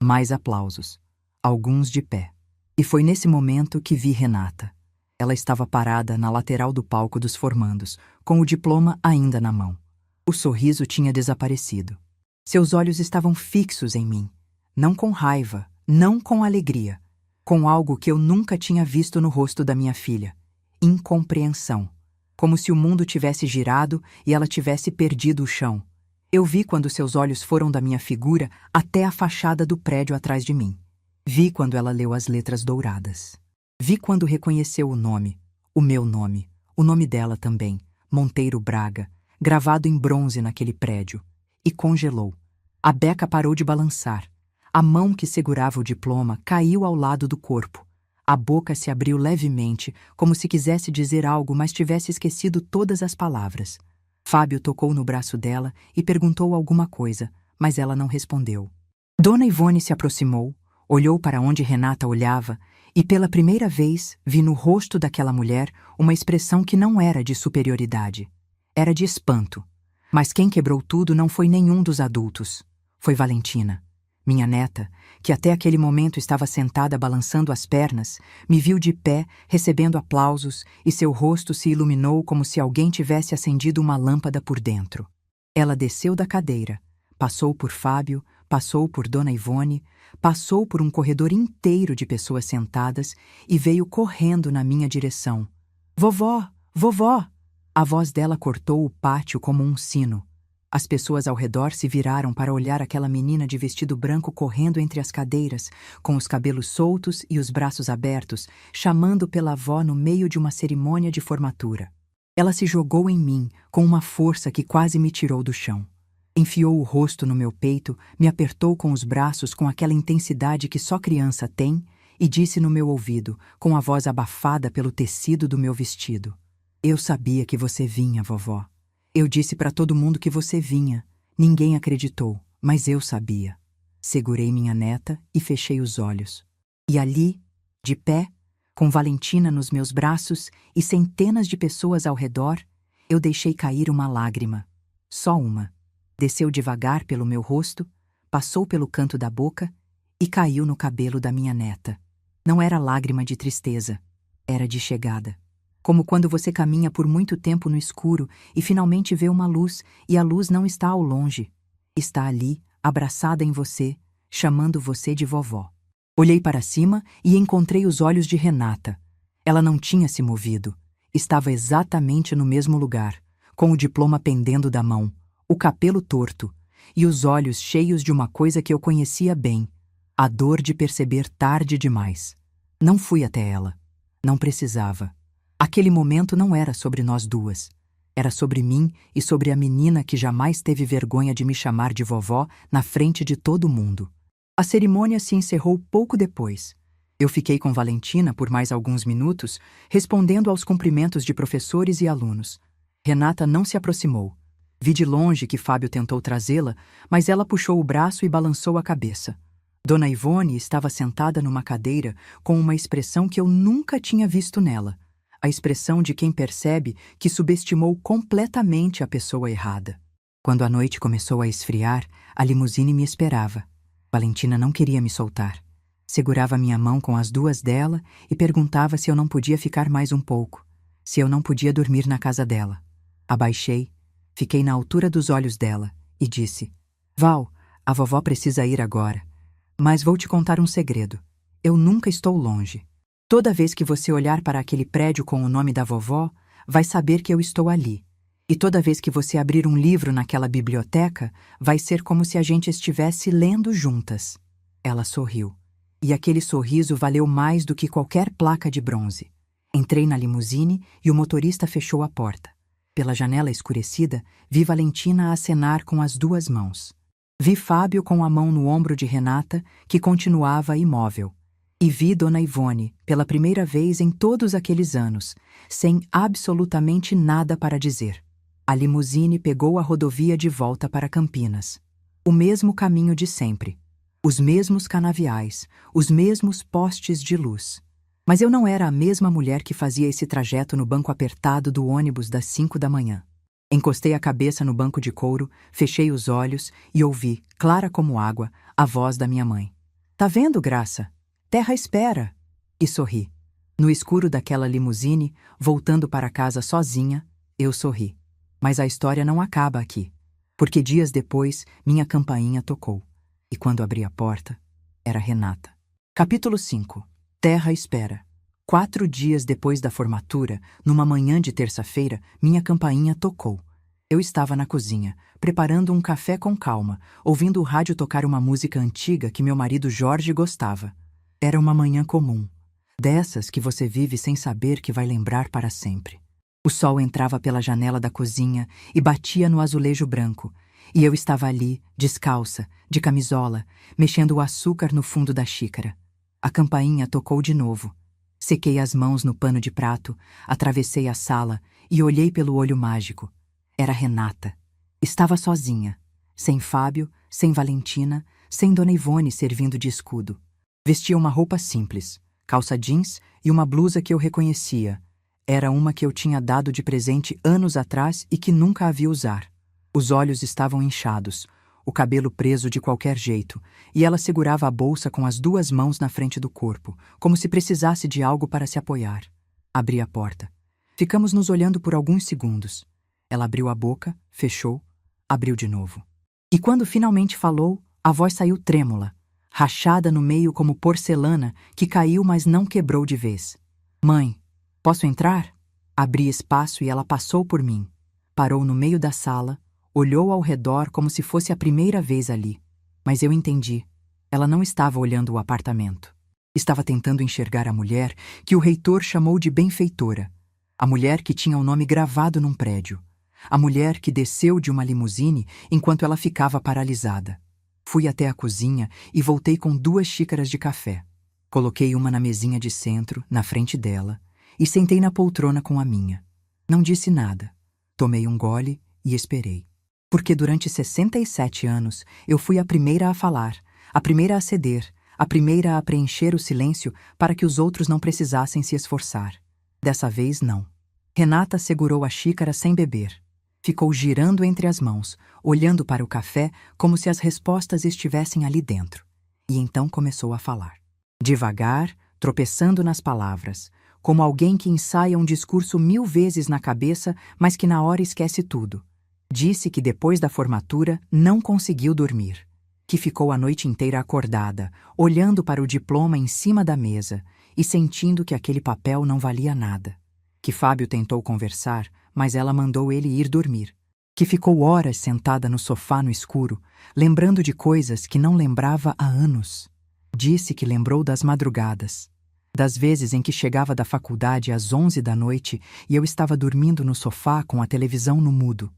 Mais aplausos. Alguns de pé. E foi nesse momento que vi Renata. Ela estava parada na lateral do palco dos formandos, com o diploma ainda na mão. O sorriso tinha desaparecido. Seus olhos estavam fixos em mim. Não com raiva, não com alegria, com algo que eu nunca tinha visto no rosto da minha filha. Incompreensão. Como se o mundo tivesse girado e ela tivesse perdido o chão. Eu vi quando seus olhos foram da minha figura até a fachada do prédio atrás de mim. Vi quando ela leu as letras douradas. Vi quando reconheceu o meu nome, o nome dela também, Monteiro Braga, gravado em bronze naquele prédio. E congelou. A beca parou de balançar. A mão que segurava o diploma caiu ao lado do corpo. A boca se abriu levemente, como se quisesse dizer algo, mas tivesse esquecido todas as palavras. Fábio tocou no braço dela e perguntou alguma coisa, mas ela não respondeu. Dona Ivone se aproximou, olhou para onde Renata olhava e, pela primeira vez, vi no rosto daquela mulher uma expressão que não era de superioridade. Era de espanto. Mas quem quebrou tudo não foi nenhum dos adultos. Foi Valentina. Minha neta, que até aquele momento estava sentada balançando as pernas, me viu de pé, recebendo aplausos, e seu rosto se iluminou como se alguém tivesse acendido uma lâmpada por dentro. Ela desceu da cadeira, passou por Fábio, passou por Dona Ivone, passou por um corredor inteiro de pessoas sentadas e veio correndo na minha direção. Vovó! Vovó! A voz dela cortou o pátio como um sino. As pessoas ao redor se viraram para olhar aquela menina de vestido branco correndo entre as cadeiras, com os cabelos soltos e os braços abertos, chamando pela avó no meio de uma cerimônia de formatura. Ela se jogou em mim, com uma força que quase me tirou do chão. Enfiou o rosto no meu peito, me apertou com os braços com aquela intensidade que só criança tem e disse no meu ouvido, com a voz abafada pelo tecido do meu vestido: Eu sabia que você vinha, vovó. Eu disse para todo mundo que você vinha. Ninguém acreditou, mas eu sabia. Segurei minha neta e fechei os olhos. E ali, de pé, com Valentina nos meus braços e centenas de pessoas ao redor, eu deixei cair uma lágrima. Só uma. Desceu devagar pelo meu rosto, passou pelo canto da boca e caiu no cabelo da minha neta. Não era lágrima de tristeza, era de chegada. Como quando você caminha por muito tempo no escuro e finalmente vê uma luz, e a luz não está ao longe. Está ali, abraçada em você, chamando você de vovó. Olhei para cima e encontrei os olhos de Renata. Ela não tinha se movido. Estava exatamente no mesmo lugar, com o diploma pendendo da mão, o cabelo torto, e os olhos cheios de uma coisa que eu conhecia bem, a dor de perceber tarde demais. Não fui até ela. Não precisava. Aquele momento não era sobre nós duas. Era sobre mim e sobre a menina que jamais teve vergonha de me chamar de vovó na frente de todo mundo. A cerimônia se encerrou pouco depois. Eu fiquei com Valentina por mais alguns minutos, respondendo aos cumprimentos de professores e alunos. Renata não se aproximou. Vi de longe que Fábio tentou trazê-la, mas ela puxou o braço e balançou a cabeça. Dona Ivone estava sentada numa cadeira com uma expressão que eu nunca tinha visto nela. A expressão de quem percebe que subestimou completamente a pessoa errada. Quando a noite começou a esfriar, a limusine me esperava. Valentina não queria me soltar. Segurava minha mão com as duas dela e perguntava se eu não podia ficar mais um pouco, se eu não podia dormir na casa dela. Abaixei, fiquei na altura dos olhos dela e disse: Val, a vovó precisa ir agora, mas vou te contar um segredo. Eu nunca estou longe. Toda vez que você olhar para aquele prédio com o nome da vovó, vai saber que eu estou ali. E toda vez que você abrir um livro naquela biblioteca, vai ser como se a gente estivesse lendo juntas. Ela sorriu. E aquele sorriso valeu mais do que qualquer placa de bronze. Entrei na limusine e o motorista fechou a porta. Pela janela escurecida, vi Valentina acenar com as duas mãos. Vi Fábio com a mão no ombro de Renata, que continuava imóvel. E vi Dona Ivone, pela primeira vez em todos aqueles anos, sem absolutamente nada para dizer. A limusine pegou a rodovia de volta para Campinas. O mesmo caminho de sempre. Os mesmos canaviais, os mesmos postes de luz. Mas eu não era a mesma mulher que fazia esse trajeto no banco apertado do ônibus das 5 da manhã. Encostei a cabeça no banco de couro, fechei os olhos e ouvi, clara como água, a voz da minha mãe. Tá vendo, Graça? Terra espera! E sorri. No escuro daquela limusine, voltando para casa sozinha, eu sorri. Mas a história não acaba aqui. Porque dias depois, minha campainha tocou. E quando abri a porta, era Renata. Capítulo 5. Terra espera. 4 dias depois da formatura, numa manhã de terça-feira, minha campainha tocou. Eu estava na cozinha, preparando um café com calma, ouvindo o rádio tocar uma música antiga que meu marido Jorge gostava. Era uma manhã comum, dessas que você vive sem saber que vai lembrar para sempre. O sol entrava pela janela da cozinha e batia no azulejo branco, e eu estava ali, descalça, de camisola, mexendo o açúcar no fundo da xícara. A campainha tocou de novo. Sequei as mãos no pano de prato, atravessei a sala e olhei pelo olho mágico. Era Renata. Estava sozinha, sem Fábio, sem Valentina, sem Dona Ivone servindo de escudo. Vestia uma roupa simples, calça jeans e uma blusa que eu reconhecia. Era uma que eu tinha dado de presente anos atrás e que nunca havia usar. Os olhos estavam inchados, o cabelo preso de qualquer jeito, e ela segurava a bolsa com as duas mãos na frente do corpo, como se precisasse de algo para se apoiar. Abri a porta. Ficamos nos olhando por alguns segundos. Ela abriu a boca, fechou, abriu de novo. E quando finalmente falou, a voz saiu trêmula, rachada no meio como porcelana, que caiu, mas não quebrou de vez. Mãe, posso entrar? Abri espaço e ela passou por mim. Parou no meio da sala, olhou ao redor como se fosse a primeira vez ali. Mas eu entendi. Ela não estava olhando o apartamento. Estava tentando enxergar a mulher que o reitor chamou de benfeitora. A mulher que tinha o nome gravado num prédio. A mulher que desceu de uma limusine enquanto ela ficava paralisada. Fui até a cozinha e voltei com 2 xícaras de café. Coloquei uma na mesinha de centro, na frente dela, e sentei na poltrona com a minha. Não disse nada. Tomei um gole e esperei. Porque durante 67 anos eu fui a primeira a falar, a primeira a ceder, a primeira a preencher o silêncio para que os outros não precisassem se esforçar. Dessa vez, não. Renata segurou a xícara sem beber. Ficou girando entre as mãos, olhando para o café como se as respostas estivessem ali dentro. E então começou a falar. Devagar, tropeçando nas palavras, como alguém que ensaia um discurso 1000 vezes na cabeça, mas que na hora esquece tudo. Disse que depois da formatura não conseguiu dormir, que ficou a noite inteira acordada, olhando para o diploma em cima da mesa e sentindo que aquele papel não valia nada. Que Fábio tentou conversar, mas ela mandou ele ir dormir. Que ficou horas sentada no sofá no escuro, lembrando de coisas que não lembrava há anos. Disse que lembrou das madrugadas, das vezes em que chegava da faculdade às 11 da noite e eu estava dormindo no sofá com a televisão no mudo.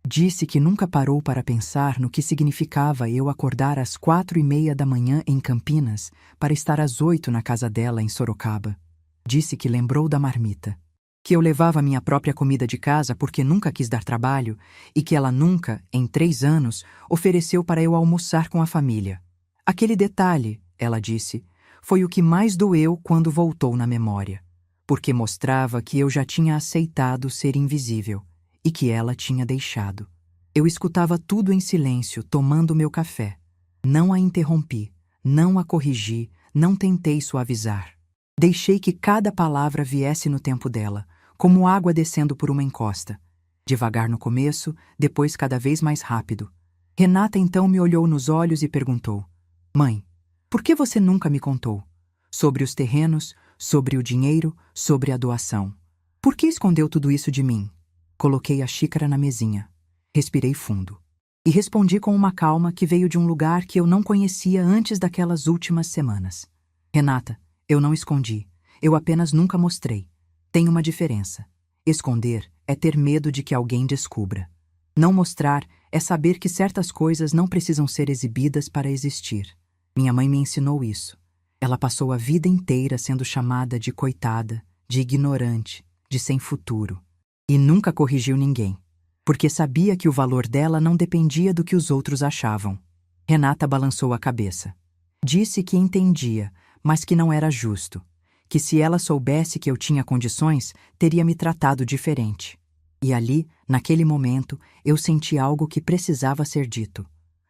Disse que nunca parou para pensar no que significava eu acordar às 4:30 da manhã em Campinas para estar às 8 na casa dela em Sorocaba. Disse que lembrou da marmita. Que eu levava minha própria comida de casa porque nunca quis dar trabalho e que ela nunca, em 3 anos, ofereceu para eu almoçar com a família. Aquele detalhe, ela disse, foi o que mais doeu quando voltou na memória, porque mostrava que eu já tinha aceitado ser invisível e que ela tinha deixado. Eu escutava tudo em silêncio, tomando meu café. Não a interrompi, não a corrigi, não tentei suavizar. Deixei que cada palavra viesse no tempo dela, como água descendo por uma encosta. Devagar no começo, depois cada vez mais rápido. Renata então me olhou nos olhos e perguntou: Mãe, por que você nunca me contou? Sobre os terrenos, sobre o dinheiro, sobre a doação. Por que escondeu tudo isso de mim? Coloquei a xícara na mesinha. Respirei fundo. E respondi com uma calma que veio de um lugar que eu não conhecia antes daquelas últimas semanas. Renata, eu não escondi. Eu apenas nunca mostrei. Tem uma diferença. Esconder é ter medo de que alguém descubra. Não mostrar é saber que certas coisas não precisam ser exibidas para existir. Minha mãe me ensinou isso. Ela passou a vida inteira sendo chamada de coitada, de ignorante, de sem futuro. E nunca corrigiu ninguém, porque sabia que o valor dela não dependia do que os outros achavam. Renata balançou a cabeça. Disse que entendia, mas que não era justo. Que se ela soubesse que eu tinha condições, teria me tratado diferente. E ali, naquele momento, eu senti algo que precisava ser dito.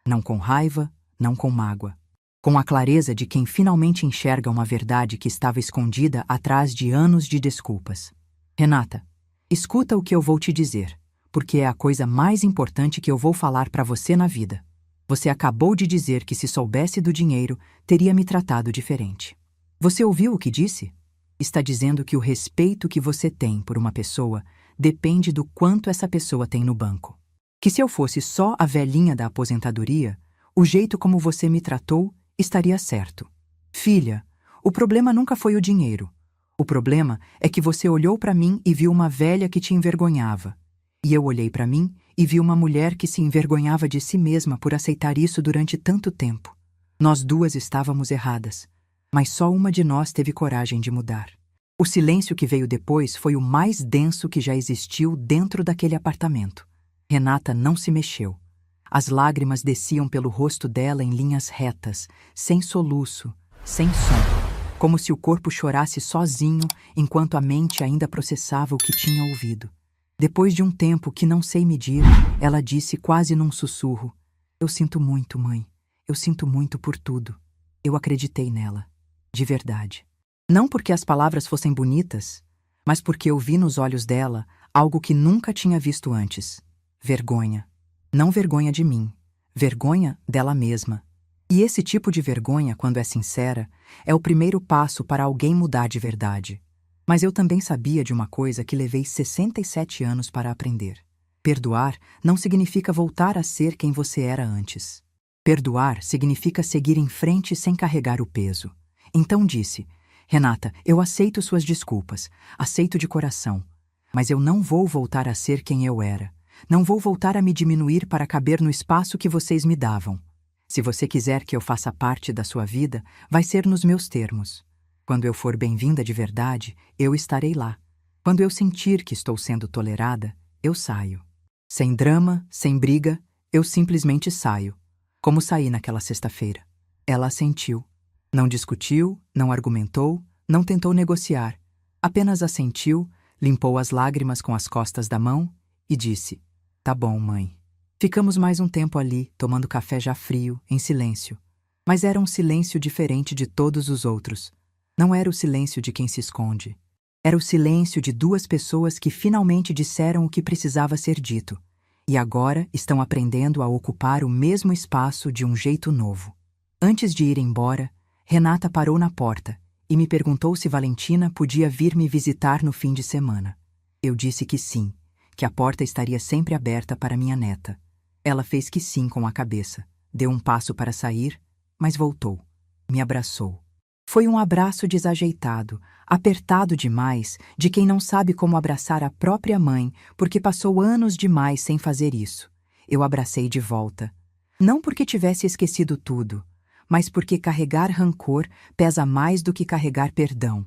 Não com raiva, não com mágoa. Com a clareza de quem finalmente enxerga uma verdade que estava escondida atrás de anos de desculpas. Renata, escuta o que eu vou te dizer, porque é a coisa mais importante que eu vou falar para você na vida. Você acabou de dizer que se soubesse do dinheiro, teria me tratado diferente. Você ouviu o que disse? Está dizendo que o respeito que você tem por uma pessoa depende do quanto essa pessoa tem no banco. Que se eu fosse só a velhinha da aposentadoria, o jeito como você me tratou estaria certo. Filha, o problema nunca foi o dinheiro. O problema é que você olhou para mim e viu uma velha que te envergonhava. E eu olhei para mim e vi uma mulher que se envergonhava de si mesma por aceitar isso durante tanto tempo. Nós duas estávamos erradas, mas só uma de nós teve coragem de mudar. O silêncio que veio depois foi o mais denso que já existiu dentro daquele apartamento. Renata não se mexeu. As lágrimas desciam pelo rosto dela em linhas retas, sem soluço, sem som, como se o corpo chorasse sozinho enquanto a mente ainda processava o que tinha ouvido. Depois de um tempo que não sei medir, ela disse quase num sussurro: Eu sinto muito, mãe. Eu sinto muito por tudo. Eu acreditei nela. De verdade. Não porque as palavras fossem bonitas, mas porque eu vi nos olhos dela algo que nunca tinha visto antes. Vergonha. Não vergonha de mim. Vergonha dela mesma. E esse tipo de vergonha, quando é sincera, é o primeiro passo para alguém mudar de verdade. Mas eu também sabia de uma coisa que levei 67 anos para aprender. Perdoar não significa voltar a ser quem você era antes. Perdoar significa seguir em frente sem carregar o peso. Então disse: Renata, eu aceito suas desculpas, aceito de coração, mas eu não vou voltar a ser quem eu era. Não vou voltar a me diminuir para caber no espaço que vocês me davam. Se você quiser que eu faça parte da sua vida, vai ser nos meus termos. Quando eu for bem-vinda de verdade, eu estarei lá. Quando eu sentir que estou sendo tolerada, eu saio. Sem drama, sem briga, eu simplesmente saio. Como saí naquela sexta-feira. Ela assentiu. Não discutiu, não argumentou, não tentou negociar. Apenas assentiu, limpou as lágrimas com as costas da mão e disse: Tá bom, mãe. Ficamos mais um tempo ali, tomando café já frio, em silêncio. Mas era um silêncio diferente de todos os outros. Não era o silêncio de quem se esconde. Era o silêncio de duas pessoas que finalmente disseram o que precisava ser dito. E agora estão aprendendo a ocupar o mesmo espaço de um jeito novo. Antes de ir embora, Renata parou na porta e me perguntou se Valentina podia vir me visitar no fim de semana. Eu disse que sim, que a porta estaria sempre aberta para minha neta. Ela fez que sim com a cabeça, deu um passo para sair, mas voltou. Me abraçou. Foi um abraço desajeitado, apertado demais, de quem não sabe como abraçar a própria mãe, porque passou anos demais sem fazer isso. Eu abracei de volta. Não porque tivesse esquecido tudo, mas porque carregar rancor pesa mais do que carregar perdão.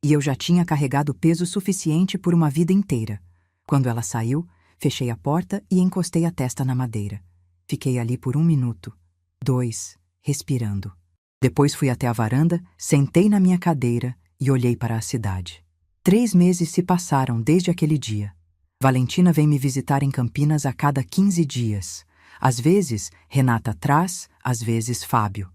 E eu já tinha carregado peso suficiente por uma vida inteira. Quando ela saiu, fechei a porta e encostei a testa na madeira. Fiquei ali por 1 minuto, 2, respirando. Depois fui até a varanda, sentei na minha cadeira e olhei para a cidade. 3 meses se passaram desde aquele dia. Valentina vem me visitar em Campinas a cada 15 dias. Às vezes, Renata traz, às vezes Fábio.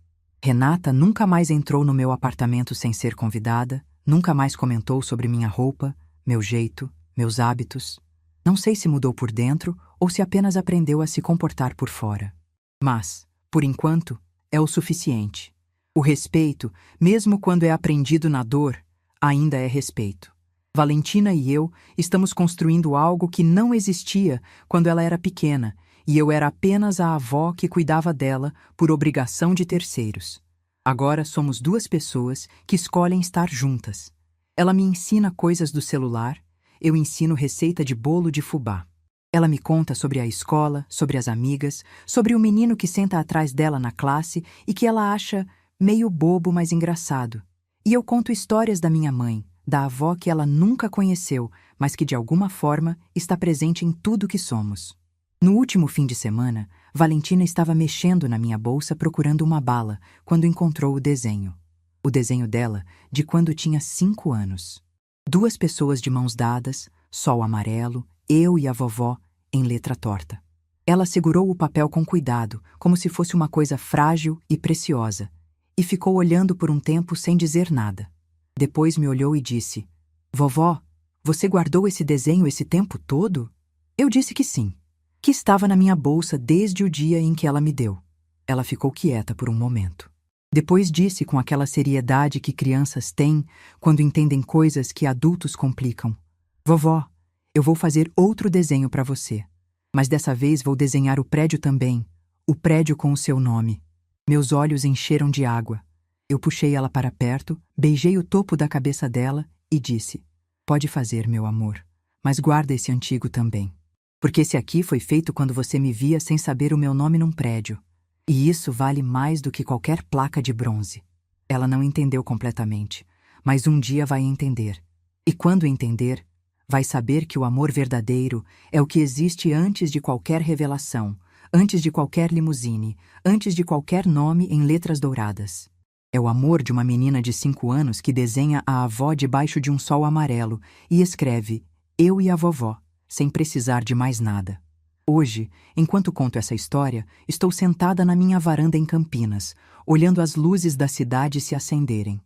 Renata nunca mais entrou no meu apartamento sem ser convidada, nunca mais comentou sobre minha roupa, meu jeito, meus hábitos. Não sei se mudou por dentro ou se apenas aprendeu a se comportar por fora. Mas, por enquanto, é o suficiente. O respeito, mesmo quando é aprendido na dor, ainda é respeito. Valentina e eu estamos construindo algo que não existia quando ela era pequena, e eu era apenas a avó que cuidava dela por obrigação de terceiros. Agora somos duas pessoas que escolhem estar juntas. Ela me ensina coisas do celular, eu ensino receita de bolo de fubá. Ela me conta sobre a escola, sobre as amigas, sobre o menino que senta atrás dela na classe e que ela acha meio bobo, mas engraçado. E eu conto histórias da minha mãe, da avó que ela nunca conheceu, mas que de alguma forma está presente em tudo que somos. No último fim de semana, Valentina estava mexendo na minha bolsa procurando uma bala, quando encontrou o desenho. O desenho dela, de quando tinha 5 anos. 2 pessoas de mãos dadas, sol amarelo, eu e a vovó, em letra torta. Ela segurou o papel com cuidado, como se fosse uma coisa frágil e preciosa, e ficou olhando por um tempo sem dizer nada. Depois me olhou e disse: "Vovó, você guardou esse desenho esse tempo todo?" Eu disse que sim, que estava na minha bolsa desde o dia em que ela me deu. Ela ficou quieta por um momento. Depois disse com aquela seriedade que crianças têm quando entendem coisas que adultos complicam: "Vovó, eu vou fazer outro desenho para você. Mas dessa vez vou desenhar o prédio também, o prédio com o seu nome." Meus olhos encheram de água. Eu puxei ela para perto, beijei o topo da cabeça dela e disse: "Pode fazer, meu amor, mas guarda esse antigo também. Porque esse aqui foi feito quando você me via sem saber o meu nome num prédio. E isso vale mais do que qualquer placa de bronze." Ela não entendeu completamente, mas um dia vai entender. E quando entender, vai saber que o amor verdadeiro é o que existe antes de qualquer revelação, antes de qualquer limusine, antes de qualquer nome em letras douradas. É o amor de uma menina de 5 anos que desenha a avó debaixo de um sol amarelo e escreve "Eu e a vovó", sem precisar de mais nada. Hoje, enquanto conto essa história, estou sentada na minha varanda em Campinas, olhando as luzes da cidade se acenderem.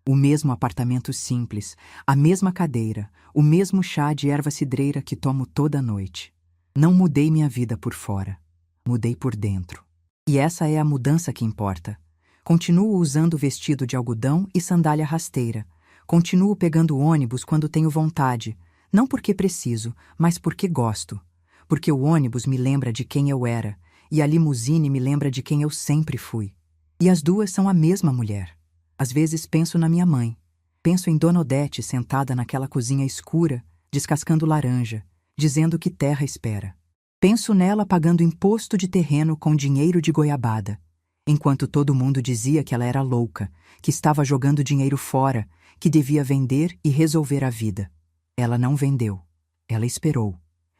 O mesmo apartamento simples, a mesma cadeira, o mesmo chá de erva cidreira que tomo toda noite. Não mudei minha vida por fora. Mudei por dentro. E essa é a mudança que importa. Continuo usando vestido de algodão e sandália rasteira. Continuo pegando ônibus quando tenho vontade, não porque preciso, mas porque gosto. Porque o ônibus me lembra de quem eu era, e a limusine me lembra de quem eu sempre fui. E as duas são a mesma mulher. Às vezes penso na minha mãe. Penso em Dona Odete sentada naquela cozinha escura, descascando laranja, dizendo que terra espera. Penso nela pagando imposto de terreno com dinheiro de goiabada, enquanto todo mundo dizia que ela era louca, que estava jogando dinheiro fora, que devia vender e resolver a vida. Ela não vendeu. Ela esperou.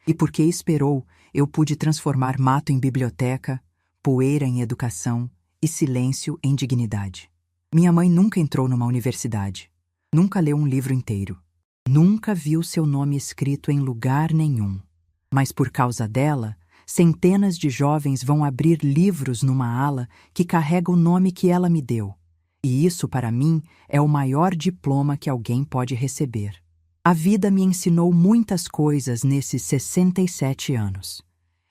E porque esperou, eu pude transformar mato em biblioteca, poeira em educação e silêncio em dignidade. Minha mãe nunca entrou numa universidade. Nunca leu um livro inteiro. Nunca viu seu nome escrito em lugar nenhum. Mas por causa dela, centenas de jovens vão abrir livros numa ala que carrega o nome que ela me deu. E isso, para mim, é o maior diploma que alguém pode receber. A vida me ensinou muitas coisas nesses 67 anos.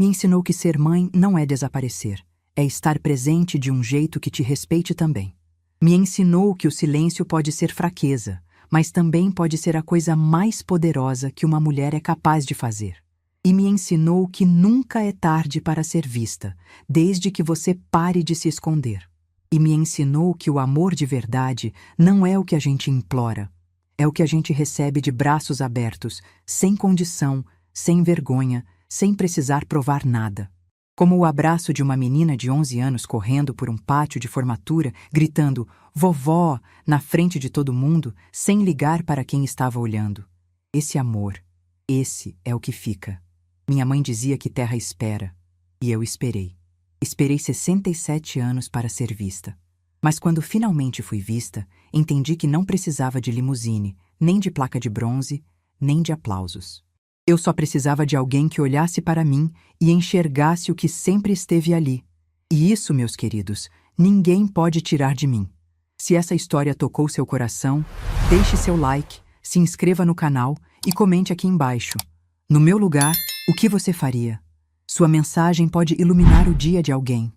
Me ensinou que ser mãe não é desaparecer, é estar presente de um jeito que te respeite também. Me ensinou que o silêncio pode ser fraqueza, mas também pode ser a coisa mais poderosa que uma mulher é capaz de fazer. E me ensinou que nunca é tarde para ser vista, desde que você pare de se esconder. E me ensinou que o amor de verdade não é o que a gente implora, é o que a gente recebe de braços abertos, sem condição, sem vergonha, sem precisar provar nada. Como o abraço de uma menina de 11 anos correndo por um pátio de formatura, gritando "Vovó" na frente de todo mundo, sem ligar para quem estava olhando. Esse amor, esse é o que fica. Minha mãe dizia que terra espera, e eu esperei. Esperei 67 anos para ser vista. Mas quando finalmente fui vista, entendi que não precisava de limusine, nem de placa de bronze, nem de aplausos. Eu só precisava de alguém que olhasse para mim e enxergasse o que sempre esteve ali. E isso, meus queridos, ninguém pode tirar de mim. Se essa história tocou seu coração, deixe seu like, se inscreva no canal e comente aqui embaixo. No meu lugar, o que você faria? Sua mensagem pode iluminar o dia de alguém.